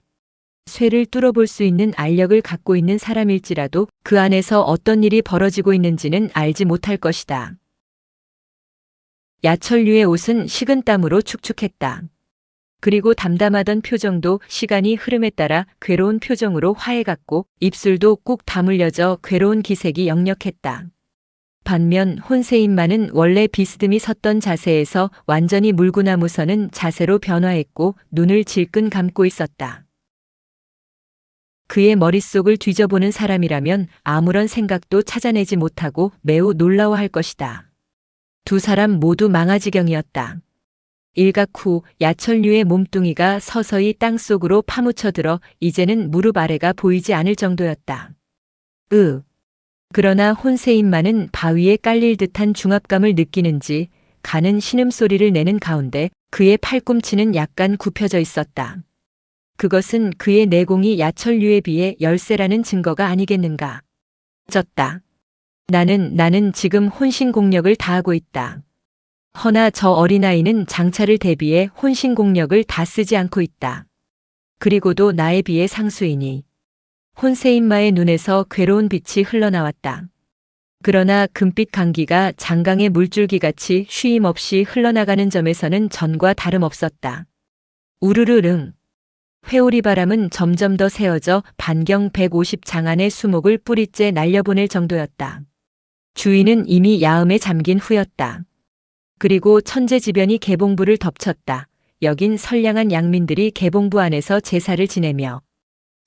쇠를 뚫어볼 수 있는 알력을 갖고 있는 사람일지라도 그 안에서 어떤 일이 벌어지고 있는지는 알지 못할 것이다. 야철류의 옷은 식은 땀으로 축축했다. 그리고 담담하던 표정도 시간이 흐름에 따라 괴로운 표정으로 화해갔고 입술도 꾹 다물려져 괴로운 기색이 역력했다. 반면 혼세인마는 원래 비스듬히 섰던 자세에서 완전히 물구나무 서는 자세로 변화했고 눈을 질끈 감고 있었다. 그의 머릿속을 뒤져보는 사람이라면 아무런 생각도 찾아내지 못하고 매우 놀라워할 것이다. 두 사람 모두 망아지경이었다. 일각 후 야철류의 몸뚱이가 서서히 땅속으로 파묻혀들어 이제는 무릎 아래가 보이지 않을 정도였다. 그러나 혼세인마는 바위에 깔릴 듯한 중압감을 느끼는지 가는 신음소리를 내는 가운데 그의 팔꿈치는 약간 굽혀져 있었다. 그것은 그의 내공이 야철류에 비해 열세라는 증거가 아니겠는가. 졌다. 나는 지금 혼신공력을 다하고 있다. 허나 저 어린아이는 장차를 대비해 혼신공력을 다 쓰지 않고 있다. 그리고도 나에 비해 상수이니. 혼세인마의 눈에서 괴로운 빛이 흘러나왔다. 그러나 금빛 강기가 장강의 물줄기같이 쉼 없이 흘러나가는 점에서는 전과 다름없었다. 우르르릉. 회오리 바람은 점점 더 세어져 반경 150장 안의 수목을 뿌리째 날려보낼 정도였다. 주위는 이미 야음에 잠긴 후였다. 그리고 천재지변이 개봉부를 덮쳤다. 여긴 선량한 양민들이 개봉부 안에서 제사를 지내며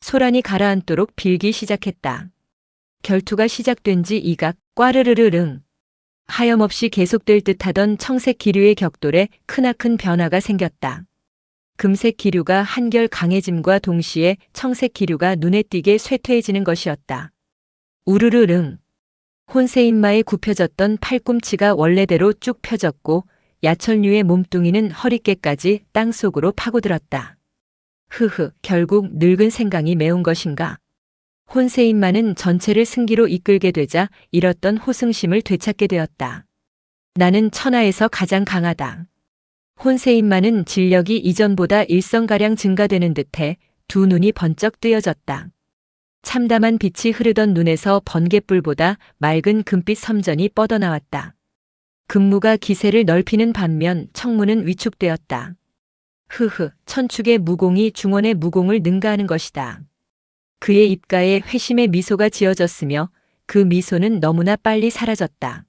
소란이 가라앉도록 빌기 시작했다. 결투가 시작된 지 이각 꽈르르르릉. 하염없이 계속될 듯하던 청색 기류의 격돌에 크나큰 변화가 생겼다. 금색 기류가 한결 강해짐과 동시에 청색 기류가 눈에 띄게 쇠퇴해지는 것이었다. 우르르릉. 혼세인마의 굽혀졌던 팔꿈치가 원래대로 쭉 펴졌고 야철류의 몸뚱이는 허리께까지 땅속으로 파고들었다. 결국 늙은 생강이 매운 것인가. 혼세인마는 전체를 승기로 이끌게 되자 잃었던 호승심을 되찾게 되었다. 나는 천하에서 가장 강하다. 혼세인마는 진력이 이전보다 일성가량 증가되는 듯해 두 눈이 번쩍 뜨여졌다. 참담한 빛이 흐르던 눈에서 번갯불보다 맑은 금빛 섬전이 뻗어나왔다. 금무가 기세를 넓히는 반면 청무는 위축되었다. 흐흐, 천축의 무공이 중원의 무공을 능가하는 것이다. 그의 입가에 회심의 미소가 지어졌으며 그 미소는 너무나 빨리 사라졌다.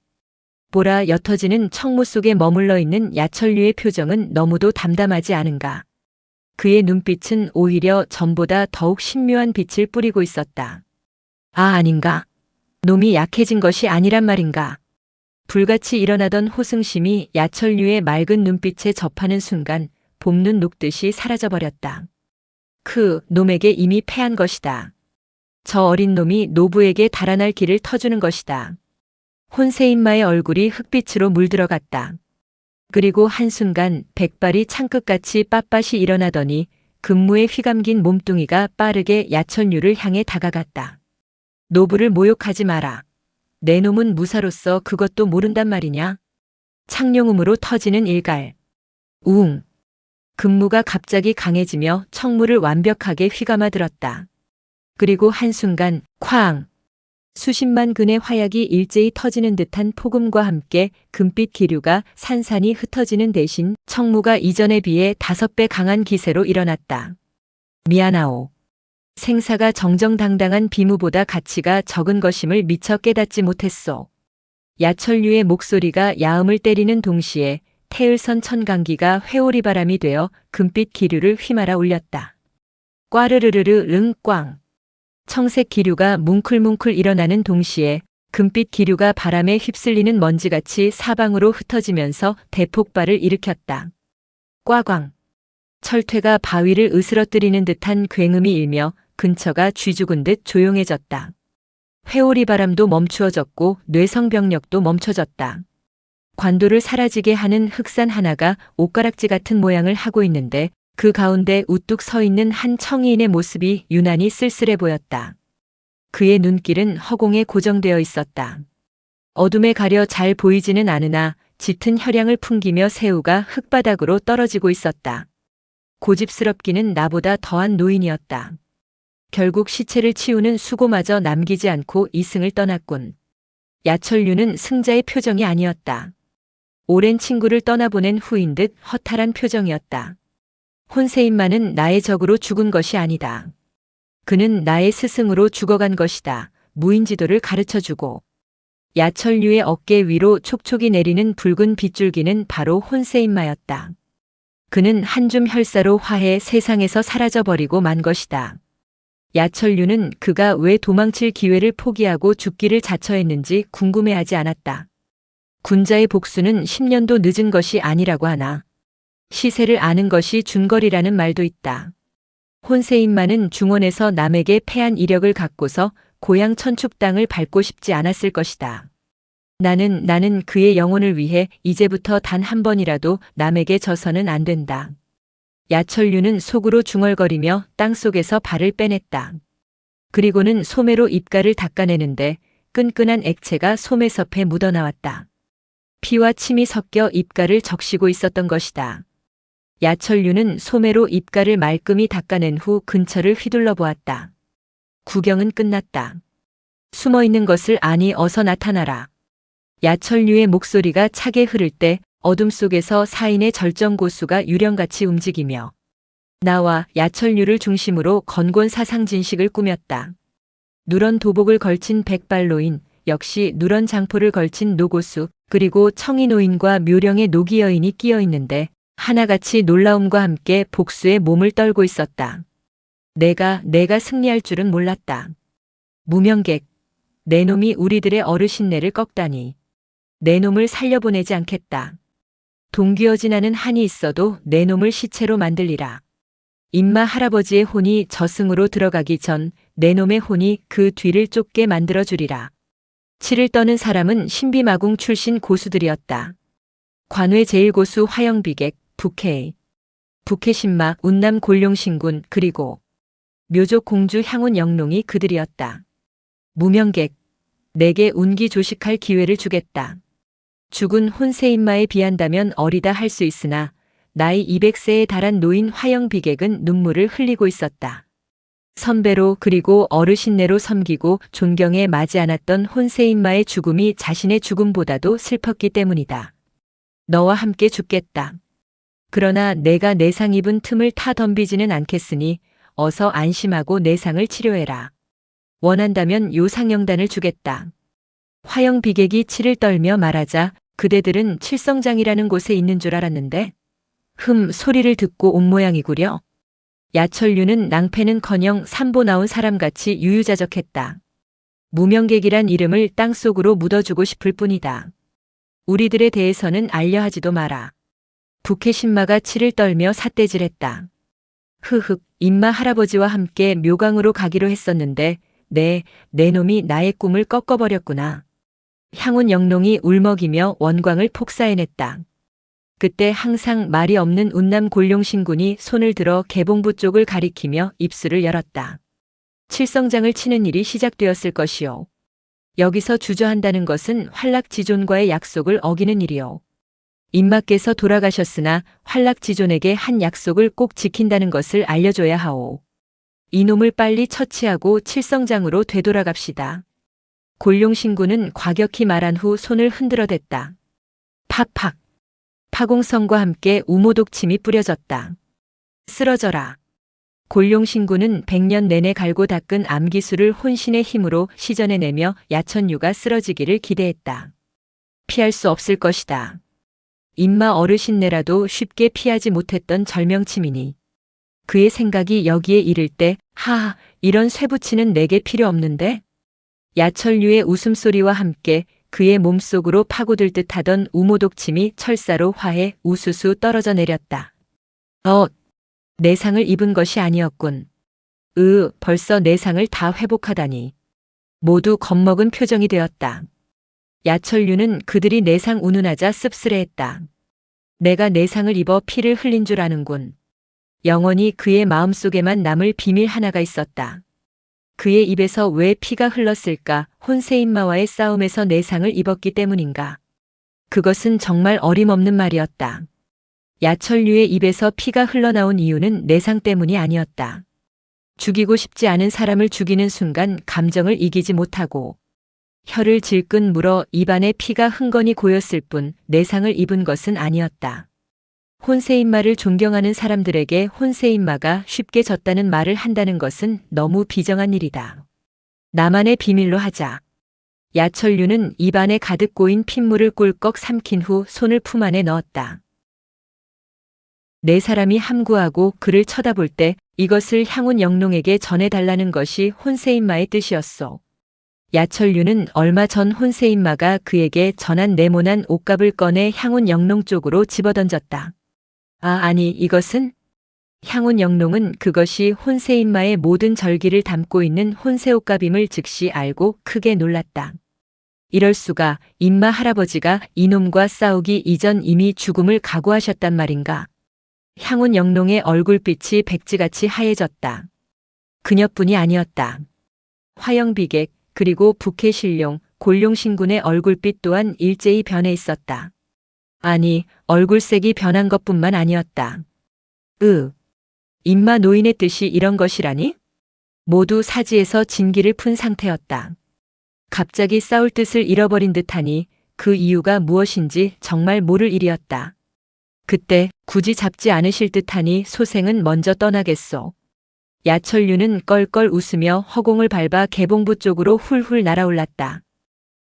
보라 옅어지는 청무 속에 머물러 있는 야철류의 표정은 너무도 담담하지 않은가. 그의 눈빛은 오히려 전보다 더욱 신묘한 빛을 뿌리고 있었다. 아, 아닌가? 놈이 약해진 것이 아니란 말인가? 불같이 일어나던 호승심이 야철류의 맑은 눈빛에 접하는 순간 봄눈 녹듯이 사라져버렸다. 그 놈에게 이미 패한 것이다. 저 어린 놈이 노부에게 달아날 길을 터주는 것이다. 혼세인마의 얼굴이 흑빛으로 물들어갔다. 그리고 한순간 백발이 창끝같이 빳빳이 일어나더니 금무에 휘감긴 몸뚱이가 빠르게 야철류를 향해 다가갔다. 노부를 모욕하지 마라. 내 놈은 무사로서 그것도 모른단 말이냐? 창룡음으로 터지는 일갈. 우웅. 금무가 갑자기 강해지며 청무를 완벽하게 휘감아 들었다. 그리고 한순간 쾅! 수십만 근의 화약이 일제히 터지는 듯한 폭음과 함께 금빛 기류가 산산이 흩어지는 대신 청무가 이전에 비해 5배 강한 기세로 일어났다. 미안하오. 생사가 정정당당한 비무보다 가치가 적은 것임을 미처 깨닫지 못했소. 야철류의 목소리가 야음을 때리는 동시에 태을선 천강기가 회오리 바람이 되어 금빛 기류를 휘말아 올렸다. 꽈르르르르 릉꽝. 청색 기류가 뭉클뭉클 일어나는 동시에 금빛 기류가 바람에 휩쓸리는 먼지같이 사방으로 흩어지면서 대폭발을 일으켰다. 꽈광. 철퇴가 바위를 으스러뜨리는 듯한 굉음이 일며 근처가 쥐죽은 듯 조용해졌다. 회오리 바람도 멈추어졌고 뇌성병력도 멈춰졌다. 관도를 사라지게 하는 흑산 하나가 옷가락지 같은 모양을 하고 있는데 그 가운데 우뚝 서 있는 한 청이인의 모습이 유난히 쓸쓸해 보였다. 그의 눈길은 허공에 고정되어 있었다. 어둠에 가려 잘 보이지는 않으나 짙은 혈향을 풍기며 새우가 흙바닥으로 떨어지고 있었다. 고집스럽기는 나보다 더한 노인이었다. 결국 시체를 치우는 수고마저 남기지 않고 이승을 떠났군. 야철류는 승자의 표정이 아니었다. 오랜 친구를 떠나보낸 후인 듯 허탈한 표정이었다. 혼세인마는 나의 적으로 죽은 것이 아니다. 그는 나의 스승으로 죽어간 것이다. 무인지도를 가르쳐주고. 야철류의 어깨 위로 촉촉이 내리는 붉은 빗줄기는 바로 혼세인마였다. 그는 한 줌 혈사로 화해 세상에서 사라져버리고 만 것이다. 야철류는 그가 왜 도망칠 기회를 포기하고 죽기를 자처했는지 궁금해하지 않았다. 군자의 복수는 10년도 늦은 것이 아니라고 하나. 시세를 아는 것이 준거리라는 말도 있다. 혼세인마는 중원에서 남에게 패한 이력을 갖고서 고향 천축 땅을 밟고 싶지 않았을 것이다. 나는 그의 영혼을 위해 이제부터 단 한 번이라도 남에게 져서는 안 된다. 야철류는 속으로 중얼거리며 땅속에서 발을 빼냈다. 그리고는 소매로 입가를 닦아내는데 끈끈한 액체가 소매섭에 묻어나왔다. 피와 침이 섞여 입가를 적시고 있었던 것이다. 야철류는 소매로 입가를 말끔히 닦아낸 후 근처를 휘둘러 보았다. 구경은 끝났다. 숨어있는 것을 아니 어서 나타나라. 야철류의 목소리가 차게 흐를 때 어둠 속에서 사인의 절정고수가 유령같이 움직이며 나와 야철류를 중심으로 건곤 사상진식을 꾸몄다. 누런 도복을 걸친 백발노인, 역시 누런 장포를 걸친 노고수, 그리고 청이노인과 묘령의 노기 여인이 끼어 있는데 하나같이 놀라움과 함께 복수의 몸을 떨고 있었다. 내가 승리할 줄은 몰랐다. 무명객, 내 놈이 우리들의 어르신네를 꺾다니. 내 놈을 살려보내지 않겠다. 동귀어진하는 한이 있어도 내 놈을 시체로 만들리라. 임마 할아버지의 혼이 저승으로 들어가기 전 내 놈의 혼이 그 뒤를 쫓게 만들어주리라. 치를 떠는 사람은 신비마궁 출신 고수들이었다. 관외 제1고수 화영비객, 북해, 북해신마, 운남 골룡신군, 그리고 묘족 공주 향운 영롱이 그들이었다. 무명객, 내게 운기 조식할 기회를 주겠다. 죽은 혼세인마에 비한다면 어리다 할 수 있으나 나이 200세에 달한 노인 화영비객은 눈물을 흘리고 있었다. 선배로 그리고 어르신네로 섬기고 존경에 마지 않았던 혼세인마의 죽음이 자신의 죽음보다도 슬펐기 때문이다. 너와 함께 죽겠다. 그러나 내가 내상 입은 틈을 타 덤비지는 않겠으니 어서 안심하고 내상을 치료해라. 원한다면 요상영단을 주겠다. 화영 비객이 치를 떨며 말하자 그대들은 칠성장이라는 곳에 있는 줄 알았는데 소리를 듣고 온 모양이구려. 야철류는 낭패는커녕 산보 나온 사람같이 유유자적했다. 무명객이란 이름을 땅속으로 묻어주고 싶을 뿐이다. 우리들에 대해서는 알려하지도 마라. 북해신마가 치를 떨며 삿대질했다. 임마 할아버지와 함께 묘강으로 가기로 했었는데 내 놈이 나의 꿈을 꺾어버렸구나. 향운 영롱이 울먹이며 원광을 폭사해냈다. 그때 항상 말이 없는 운남 골룡신군이 손을 들어 개봉부 쪽을 가리키며 입술을 열었다. 칠성장을 치는 일이 시작되었을 것이요. 여기서 주저한다는 것은 활락지존과의 약속을 어기는 일이요. 임마께서 돌아가셨으나 활락지존에게 한 약속을 꼭 지킨다는 것을 알려줘야 하오. 이놈을 빨리 처치하고 칠성장으로 되돌아갑시다. 골룡신군은 과격히 말한 후 손을 흔들어댔다. 팍팍. 파공성과 함께 우모독침이 뿌려졌다. 쓰러져라. 골룡신군은 100년 내내 갈고 닦은 암기술을 혼신의 힘으로 시전해내며 야천유가 쓰러지기를 기대했다. 피할 수 없을 것이다. 임마 어르신네라도 쉽게 피하지 못했던 절명침이니. 그의 생각이 여기에 이를 때 하하 이런 쇠붙이는 내게 필요 없는데? 야철류의 웃음소리와 함께 그의 몸속으로 파고들 듯하던 우모독침이 철사로 화해 우수수 떨어져 내렸다. 내상을 입은 것이 아니었군. 벌써 내상을 다 회복하다니. 모두 겁먹은 표정이 되었다. 야철류는 그들이 내상 운운하자 씁쓸해했다. 내가 내상을 입어 피를 흘린 줄 아는군. 영원히 그의 마음속에만 남을 비밀 하나가 있었다. 그의 입에서 왜 피가 흘렀을까? 혼세인마와의 싸움에서 내상을 입었기 때문인가? 그것은 정말 어림없는 말이었다. 야철류의 입에서 피가 흘러나온 이유는 내상 때문이 아니었다. 죽이고 싶지 않은 사람을 죽이는 순간 감정을 이기지 못하고 혀를 질끈 물어 입안에 피가 흥건히 고였을 뿐 내상을 입은 것은 아니었다. 혼세인마를 존경하는 사람들에게 혼세인마가 쉽게 졌다는 말을 한다는 것은 너무 비정한 일이다. 나만의 비밀로 하자. 야철류는 입안에 가득 고인 핏물을 꿀꺽 삼킨 후 손을 품 안에 넣었다. 네 사람이 함구하고 그를 쳐다볼 때 이것을 향운 영롱에게 전해달라는 것이 혼세인마의 뜻이었소. 야철류는 얼마 전 혼세인마가 그에게 전한 네모난 옷갑을 꺼내 향운 영롱 쪽으로 집어던졌다. 아니 이것은? 향운 영롱은 그것이 혼세인마의 모든 절기를 담고 있는 혼세옷갑임을 즉시 알고 크게 놀랐다. 이럴 수가, 임마 할아버지가 이놈과 싸우기 이전 이미 죽음을 각오하셨단 말인가. 향운 영롱의 얼굴빛이 백지같이 하얘졌다. 그녀뿐이 아니었다. 화영비객 그리고 북해신룡, 골룡신군의 얼굴빛 또한 일제히 변해 있었다. 아니, 얼굴색이 변한 것뿐만 아니었다. 임마 노인의 뜻이 이런 것이라니? 모두 사지에서 진기를 푼 상태였다. 갑자기 싸울 뜻을 잃어버린 듯하니 그 이유가 무엇인지 정말 모를 일이었다. 그때 굳이 잡지 않으실 듯하니 소생은 먼저 떠나겠소. 야철류는 껄껄 웃으며 허공을 밟아 개봉부 쪽으로 훌훌 날아올랐다.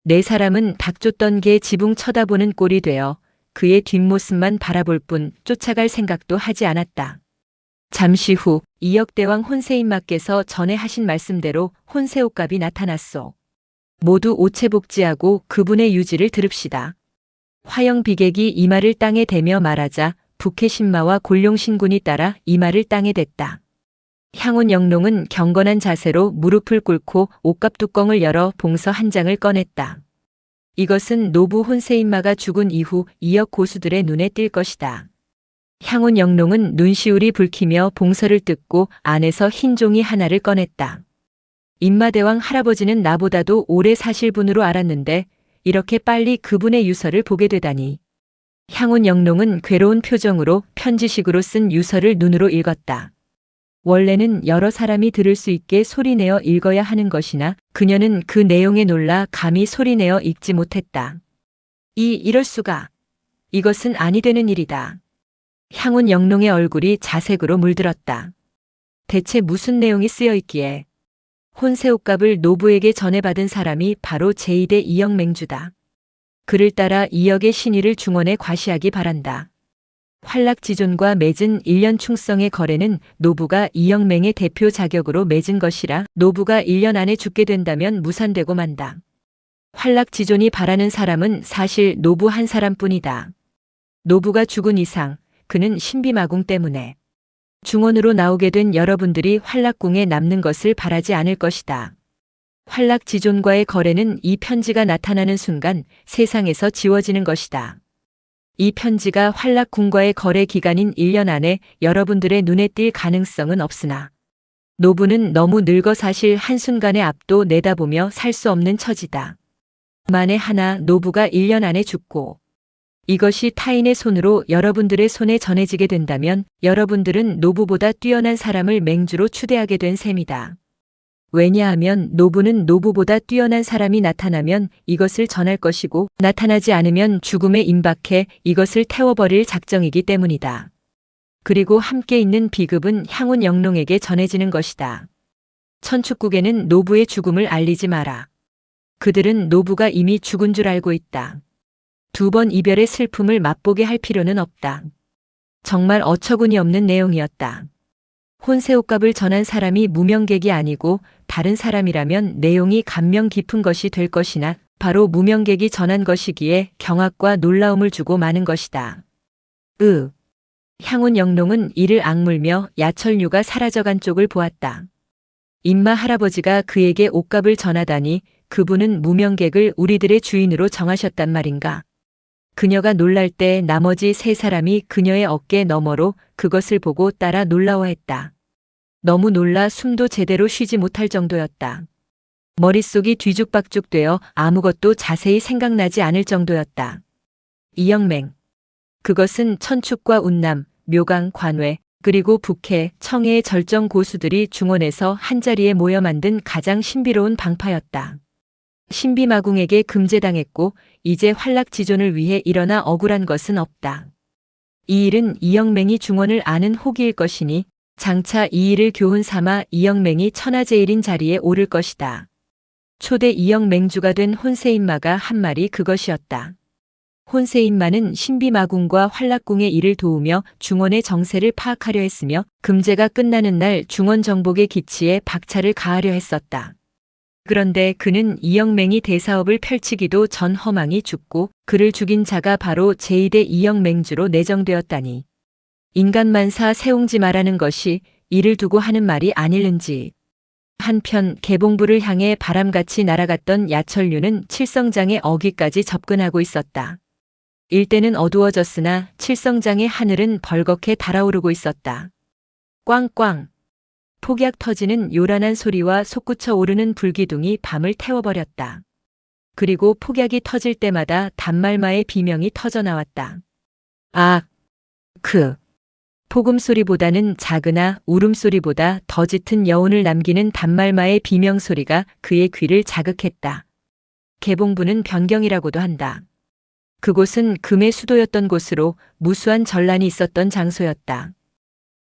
네 사람은 닥쳤던 개 지붕 쳐다보는 꼴이 되어 그의 뒷모습만 바라볼 뿐 쫓아갈 생각도 하지 않았다. 잠시 후 이역대왕 혼세인마께서 전에 하신 말씀대로 혼세옷갑이 나타났소. 모두 오체복지하고 그분의 유지를 들읍시다. 화영비객이 이마를 땅에 대며 말하자 북해신마와 골룡신군이 따라 이마를 땅에 댔다. 향운 영롱은 경건한 자세로 무릎을 꿇고 옷갑 뚜껑을 열어 봉서 한 장을 꺼냈다. 이것은 노부 혼세인마가 죽은 이후 이역 고수들의 눈에 띌 것이다. 향운 영롱은 눈시울이 붉히며 봉서를 뜯고 안에서 흰 종이 하나를 꺼냈다. 임마대왕 할아버지는 나보다도 오래 사실 분으로 알았는데 이렇게 빨리 그분의 유서를 보게 되다니. 향운 영롱은 괴로운 표정으로 편지식으로 쓴 유서를 눈으로 읽었다. 원래는 여러 사람이 들을 수 있게 소리내어 읽어야 하는 것이나 그녀는 그 내용에 놀라 감히 소리내어 읽지 못했다. 이럴 수가. 이것은 아니 되는 일이다. 향훈 영롱의 얼굴이 자색으로 물들었다. 대체 무슨 내용이 쓰여 있기에. 혼세 옷값을 노부에게 전해받은 사람이 바로 제2대 이영맹주다. 그를 따라 2억의 신의를 중원에 과시하기 바란다. 활락지존과 맺은 1년 충성의 거래는 노부가 이영맹의 대표 자격으로 맺은 것이라 노부가 1년 안에 죽게 된다면 무산되고 만다. 활락지존이 바라는 사람은 사실 노부 한 사람뿐이다. 노부가 죽은 이상 그는 신비마궁 때문에 중원으로 나오게 된 여러분들이 활락궁에 남는 것을 바라지 않을 것이다. 활락지존과의 거래는 이 편지가 나타나는 순간 세상에서 지워지는 것이다. 이 편지가 활락궁과의 거래 기간인 1년 안에 여러분들의 눈에 띌 가능성은 없으나 노부는 너무 늙어 사실 한순간의 앞도 내다보며 살 수 없는 처지다. 만에 하나 노부가 1년 안에 죽고 이것이 타인의 손으로 여러분들의 손에 전해지게 된다면 여러분들은 노부보다 뛰어난 사람을 맹주로 추대하게 된 셈이다. 왜냐하면 노부는 노부보다 뛰어난 사람이 나타나면 이것을 전할 것이고 나타나지 않으면 죽음에 임박해 이것을 태워버릴 작정이기 때문이다. 그리고 함께 있는 비급은 향훈 영롱에게 전해지는 것이다. 천축국에는 노부의 죽음을 알리지 마라. 그들은 노부가 이미 죽은 줄 알고 있다. 2번 이별의 슬픔을 맛보게 할 필요는 없다. 정말 어처구니 없는 내용이었다. 혼세 옷값을 전한 사람이 무명객이 아니고 다른 사람이라면 내용이 감명 깊은 것이 될 것이나 바로 무명객이 전한 것이기에 경악과 놀라움을 주고 마는 것이다. 향훈 영롱은 이를 악물며 야철류가 사라져간 쪽을 보았다. 임마 할아버지가 그에게 옷값을 전하다니 그분은 무명객을 우리들의 주인으로 정하셨단 말인가. 그녀가 놀랄 때 나머지 3사람이 그녀의 어깨 너머로 그것을 보고 따라 놀라워했다. 너무 놀라 숨도 제대로 쉬지 못할 정도였다. 머릿속이 뒤죽박죽되어 아무것도 자세히 생각나지 않을 정도였다. 이영맹. 그것은 천축과 운남, 묘강, 관외, 그리고 북해, 청해의 절정 고수들이 중원에서 한자리에 모여 만든 가장 신비로운 방파였다. 신비마궁에게 금제당했고 이제 활락지존을 위해 일어나 억울한 것은 없다. 이 일은 이영맹이 중원을 아는 호기일 것이니 장차 이 일을 교훈 삼아 이영맹이 천하제일인 자리에 오를 것이다. 초대 이영맹주가 된 혼세인마가 한 말이 그것이었다. 혼세인마는 신비마궁과 활락궁의 일을 도우며 중원의 정세를 파악하려 했으며 금제가 끝나는 날 중원 정복의 기치에 박차를 가하려 했었다. 그런데 그는 이영맹이 대사업을 펼치기도 전 허망이 죽고 그를 죽인 자가 바로 제2대 이영맹주로 내정되었다니. 인간만사 세옹지 마라는 것이 이를 두고 하는 말이 아닐는지. 한편 개봉부를 향해 바람같이 날아갔던 야철류는 칠성장의 어귀까지 접근하고 있었다. 일대는 어두워졌으나 칠성장의 하늘은 벌겋게 달아오르고 있었다. 꽝꽝. 폭약 터지는 요란한 소리와 솟구쳐 오르는 불기둥이 밤을 태워버렸다. 그리고 폭약이 터질 때마다 단말마의 비명이 터져나왔다. 아, 폭음소리보다는 작으나 울음소리보다 더 짙은 여운을 남기는 단말마의 비명소리가 그의 귀를 자극했다. 개봉부는 변경이라고도 한다. 그곳은 금의 수도였던 곳으로 무수한 전란이 있었던 장소였다.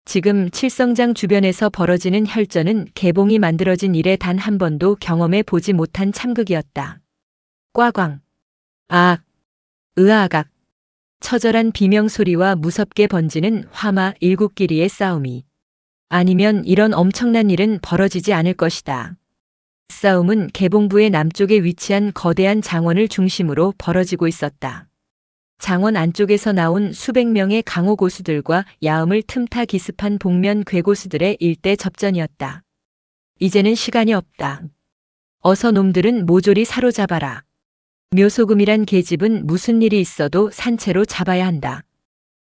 지금 칠성장 주변에서 벌어지는 혈전은 개봉이 만들어진 이래 단 한 번도 경험해 보지 못한 참극이었다. 꽈광. 으아각. 처절한 비명소리와 무섭게 번지는 화마 7길이의 싸움이. 아니면 이런 엄청난 일은 벌어지지 않을 것이다. 싸움은 개봉부의 남쪽에 위치한 거대한 장원을 중심으로 벌어지고 있었다. 장원 안쪽에서 나온 수백 명의 강호 고수들과 야음을 틈타 기습한 복면 괴고수들의 일대 접전이었다. 이제는 시간이 없다. 어서 놈들은 모조리 사로잡아라. 묘소금이란 계집은 무슨 일이 있어도 산채로 잡아야 한다.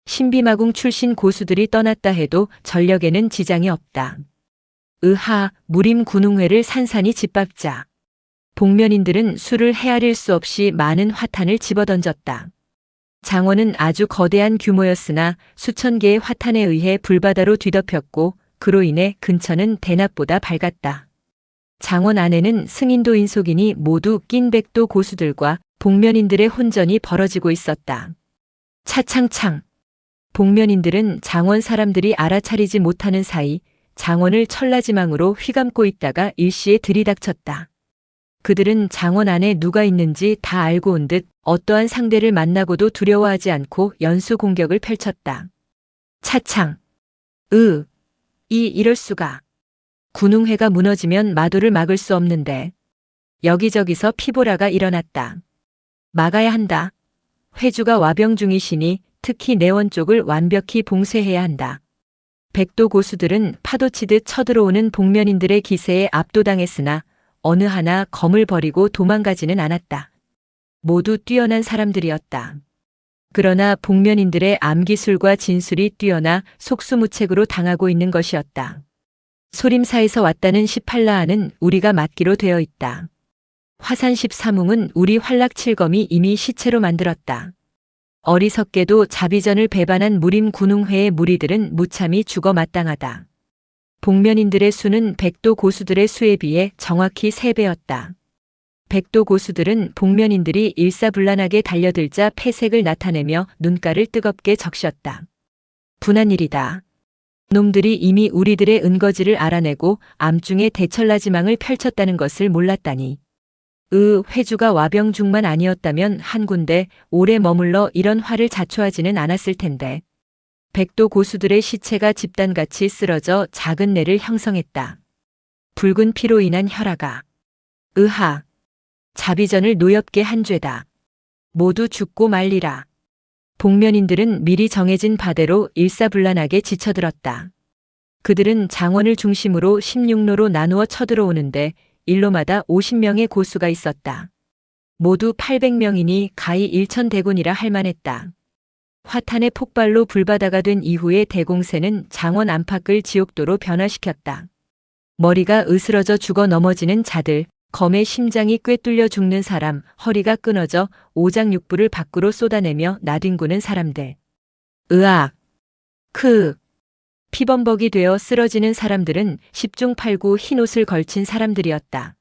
신비마궁 출신 고수들이 떠났다 해도 전력에는 지장이 없다. 무림군웅회를 산산이 짓밟자. 복면인들은 수를 헤아릴 수 없이 많은 화탄을 집어던졌다. 장원은 아주 거대한 규모였으나 수천 개의 화탄에 의해 불바다로 뒤덮였고 그로 인해 근처는 대낮보다 밝았다. 장원 안에는 승인도 인속인이 모두 낀 백도 고수들과 복면인들의 혼전이 벌어지고 있었다. 차창창. 복면인들은 장원 사람들이 알아차리지 못하는 사이 장원을 천라지망으로 휘감고 있다가 일시에 들이닥쳤다. 그들은 장원 안에 누가 있는지 다 알고 온 듯 어떠한 상대를 만나고도 두려워하지 않고 연수 공격을 펼쳤다. 차창. 이럴 수가. 군웅회가 무너지면 마도를 막을 수 없는데. 여기저기서 피보라가 일어났다. 막아야 한다. 회주가 와병 중이시니 특히 내원 쪽을 완벽히 봉쇄해야 한다. 백도 고수들은 파도치듯 쳐들어오는 복면인들의 기세에 압도당했으나 어느 하나 검을 버리고 도망가지는 않았다. 모두 뛰어난 사람들이었다. 그러나 복면인들의 암기술과 진술이 뛰어나 속수무책으로 당하고 있는 것이었다. 소림사에서 왔다는 18라하는 우리가 맞기로 되어 있다. 화산 13웅은 우리 활락칠검이 이미 시체로 만들었다. 어리석게도 자비전을 배반한 무림 군웅회의 무리들은 무참히 죽어 마땅하다. 복면인들의 수는 백도 고수들의 수에 비해 정확히 3배였다. 백도 고수들은 복면인들이 일사불란하게 달려들자 폐색을 나타내며 눈가를 뜨겁게 적셨다. 분한 일이다. 놈들이 이미 우리들의 은거지를 알아내고 암중에 대천라지망을 펼쳤다는 것을 몰랐다니. 회주가 와병중만 아니었다면 한 군데 오래 머물러 이런 화를 자초하지는 않았을 텐데. 백도 고수들의 시체가 집단같이 쓰러져 작은 내를 형성했다. 붉은 피로 인한 혈화가. 자비전을 노엽게 한 죄다. 모두 죽고 말리라. 복면인들은 미리 정해진 바대로 일사불란하게 지쳐들었다. 그들은 장원을 중심으로 16로로 나누어 쳐들어오는데 일로마다 50명의 고수가 있었다. 모두 800명이니 가히 일천대군이라 할 만했다. 화탄의 폭발로 불바다가 된 이후의 대공세는 장원 안팎을 지옥도로 변화시켰다. 머리가 으스러져 죽어 넘어지는 자들, 검에 심장이 꿰뚫려 죽는 사람, 허리가 끊어져 오장육부를 밖으로 쏟아내며 나뒹구는 사람들. 피범벅이 되어 쓰러지는 사람들은 10중 8구 흰옷을 걸친 사람들이었다.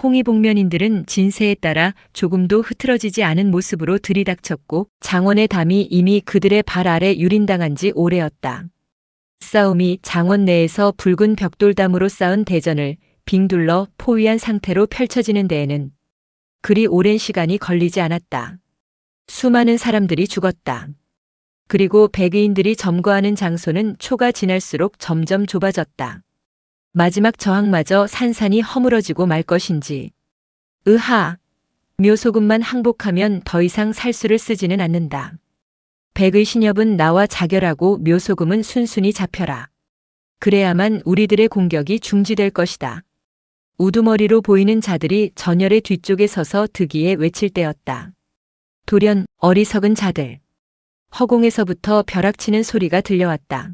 홍의복면인들은 진세에 따라 조금도 흐트러지지 않은 모습으로 들이닥쳤고 장원의 담이 이미 그들의 발 아래 유린당한 지 오래였다. 싸움이 장원 내에서 붉은 벽돌담으로 쌓은 대전을 빙둘러 포위한 상태로 펼쳐지는 데에는 그리 오랜 시간이 걸리지 않았다. 수많은 사람들이 죽었다. 그리고 백의인들이 점거하는 장소는 초가 지날수록 점점 좁아졌다. 마지막 저항마저 산산이 허물어지고 말 것인지. 묘소금만 항복하면 더 이상 살수를 쓰지는 않는다. 백의 신협은 나와 자결하고 묘소금은 순순히 잡혀라. 그래야만 우리들의 공격이 중지될 것이다. 우두머리로 보이는 자들이 전열의 뒤쪽에 서서 득이에 외칠 때였다. 돌연 어리석은 자들. 허공에서부터 벼락치는 소리가 들려왔다.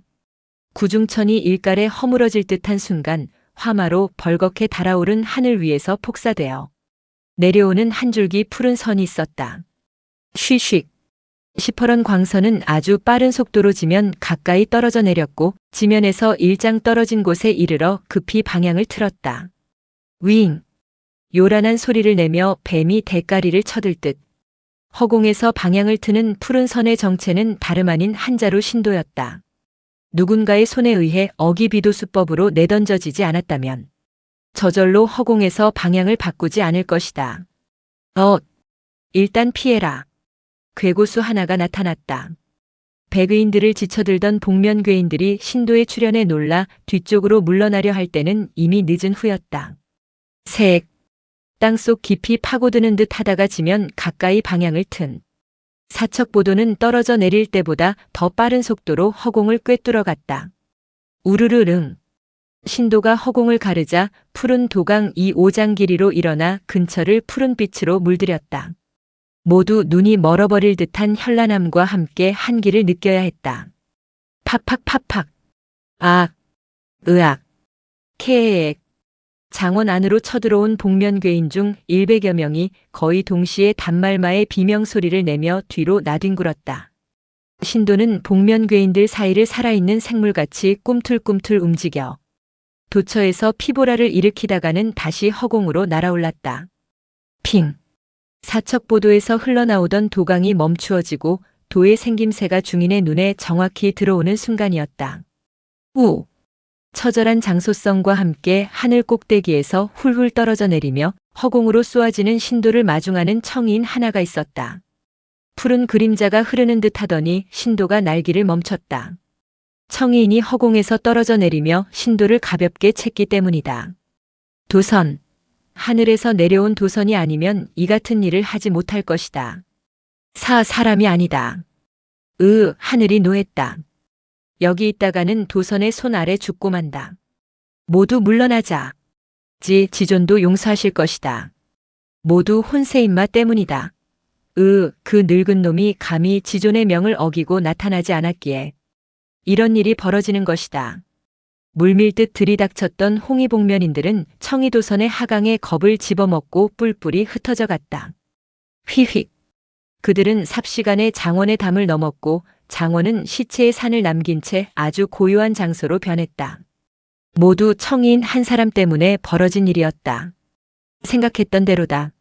구중천이 일갈에 허물어질 듯한 순간 화마로 벌겋게 달아오른 하늘 위에서 폭사되어 내려오는 한 줄기 푸른 선이 있었다. 쉬쉬. 시퍼런 광선은 아주 빠른 속도로 지면 가까이 떨어져 내렸고 지면에서 일장 떨어진 곳에 이르러 급히 방향을 틀었다. 윙! 요란한 소리를 내며 뱀이 대가리를 쳐들듯 허공에서 방향을 트는 푸른 선의 정체는 다름 아닌 한자루 신도였다. 누군가의 손에 의해 어기비도수법으로 내던져지지 않았다면 저절로 허공에서 방향을 바꾸지 않을 것이다. 일단 피해라. 괴고수 하나가 나타났다. 백의인들을 지쳐들던 복면괴인들이 신도의 출현에 놀라 뒤쪽으로 물러나려 할 때는 이미 늦은 후였다. 땅속 깊이 파고드는 듯 하다가 지면 가까이 방향을 튼 사척보도는 떨어져 내릴 때보다 더 빠른 속도로 허공을 꿰뚫어 갔다. 우르르릉. 신도가 허공을 가르자 푸른 도강 이 오장 길이로 일어나 근처를 푸른빛으로 물들였다. 모두 눈이 멀어버릴 듯한 현란함과 함께 한기를 느껴야 했다. 팍팍팍팍. 케에엑. 장원 안으로 쳐들어온 복면괴인 중 100여 명이 거의 동시에 단말마의 비명소리를 내며 뒤로 나뒹굴었다. 신도는 복면괴인들 사이를 살아있는 생물같이 꿈틀꿈틀 움직여 도처에서 피보라를 일으키다가는 다시 허공으로 날아올랐다. 핑. 사척보도에서 흘러나오던 도강이 멈추어지고 도의 생김새가 중인의 눈에 정확히 들어오는 순간이었다. 우. 처절한 장소성과 함께 하늘 꼭대기에서 훌훌 떨어져 내리며 허공으로 쏘아지는 신도를 마중하는 청이인 하나가 있었다. 푸른 그림자가 흐르는 듯 하더니 신도가 날기를 멈췄다. 청이인이 허공에서 떨어져 내리며 신도를 가볍게 챘기 때문이다. 도선. 하늘에서 내려온 도선이 아니면 이 같은 일을 하지 못할 것이다. 사람이 아니다. 하늘이 노했다. 여기 있다가는 도선의 손 아래 죽고 만다. 모두 물러나자. 지존도 용서하실 것이다. 모두 혼세 입맛 때문이다. 그 늙은 놈이 감히 지존의 명을 어기고 나타나지 않았기에 이런 일이 벌어지는 것이다. 물밀듯 들이닥쳤던 홍의복면인들은 청이도선의 하강에 겁을 집어먹고 뿔뿔이 흩어져 갔다. 휘휙. 그들은 삽시간에 장원의 담을 넘었고 장원은 시체의 산을 남긴 채 아주 고요한 장소로 변했다. 모두 청이인 한 사람 때문에 벌어진 일이었다. 생각했던 대로다.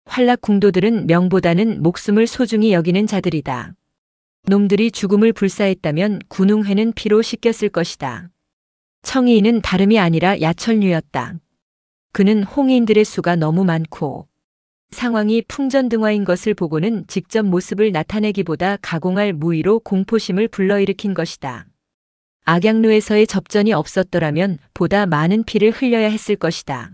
활락궁도들은 명보다는 목숨을 소중히 여기는 자들이다. 놈들이 죽음을 불사했다면 군웅회는 피로 씻겼을 것이다. 청이인은 다름이 아니라 야철류였다. 그는 홍의인들의 수가 너무 많고 상황이 풍전등화인 것을 보고는 직접 모습을 나타내기보다 가공할 무의로 공포심을 불러일으킨 것이다. 악양로에서의 접전이 없었더라면 보다 많은 피를 흘려야 했을 것이다.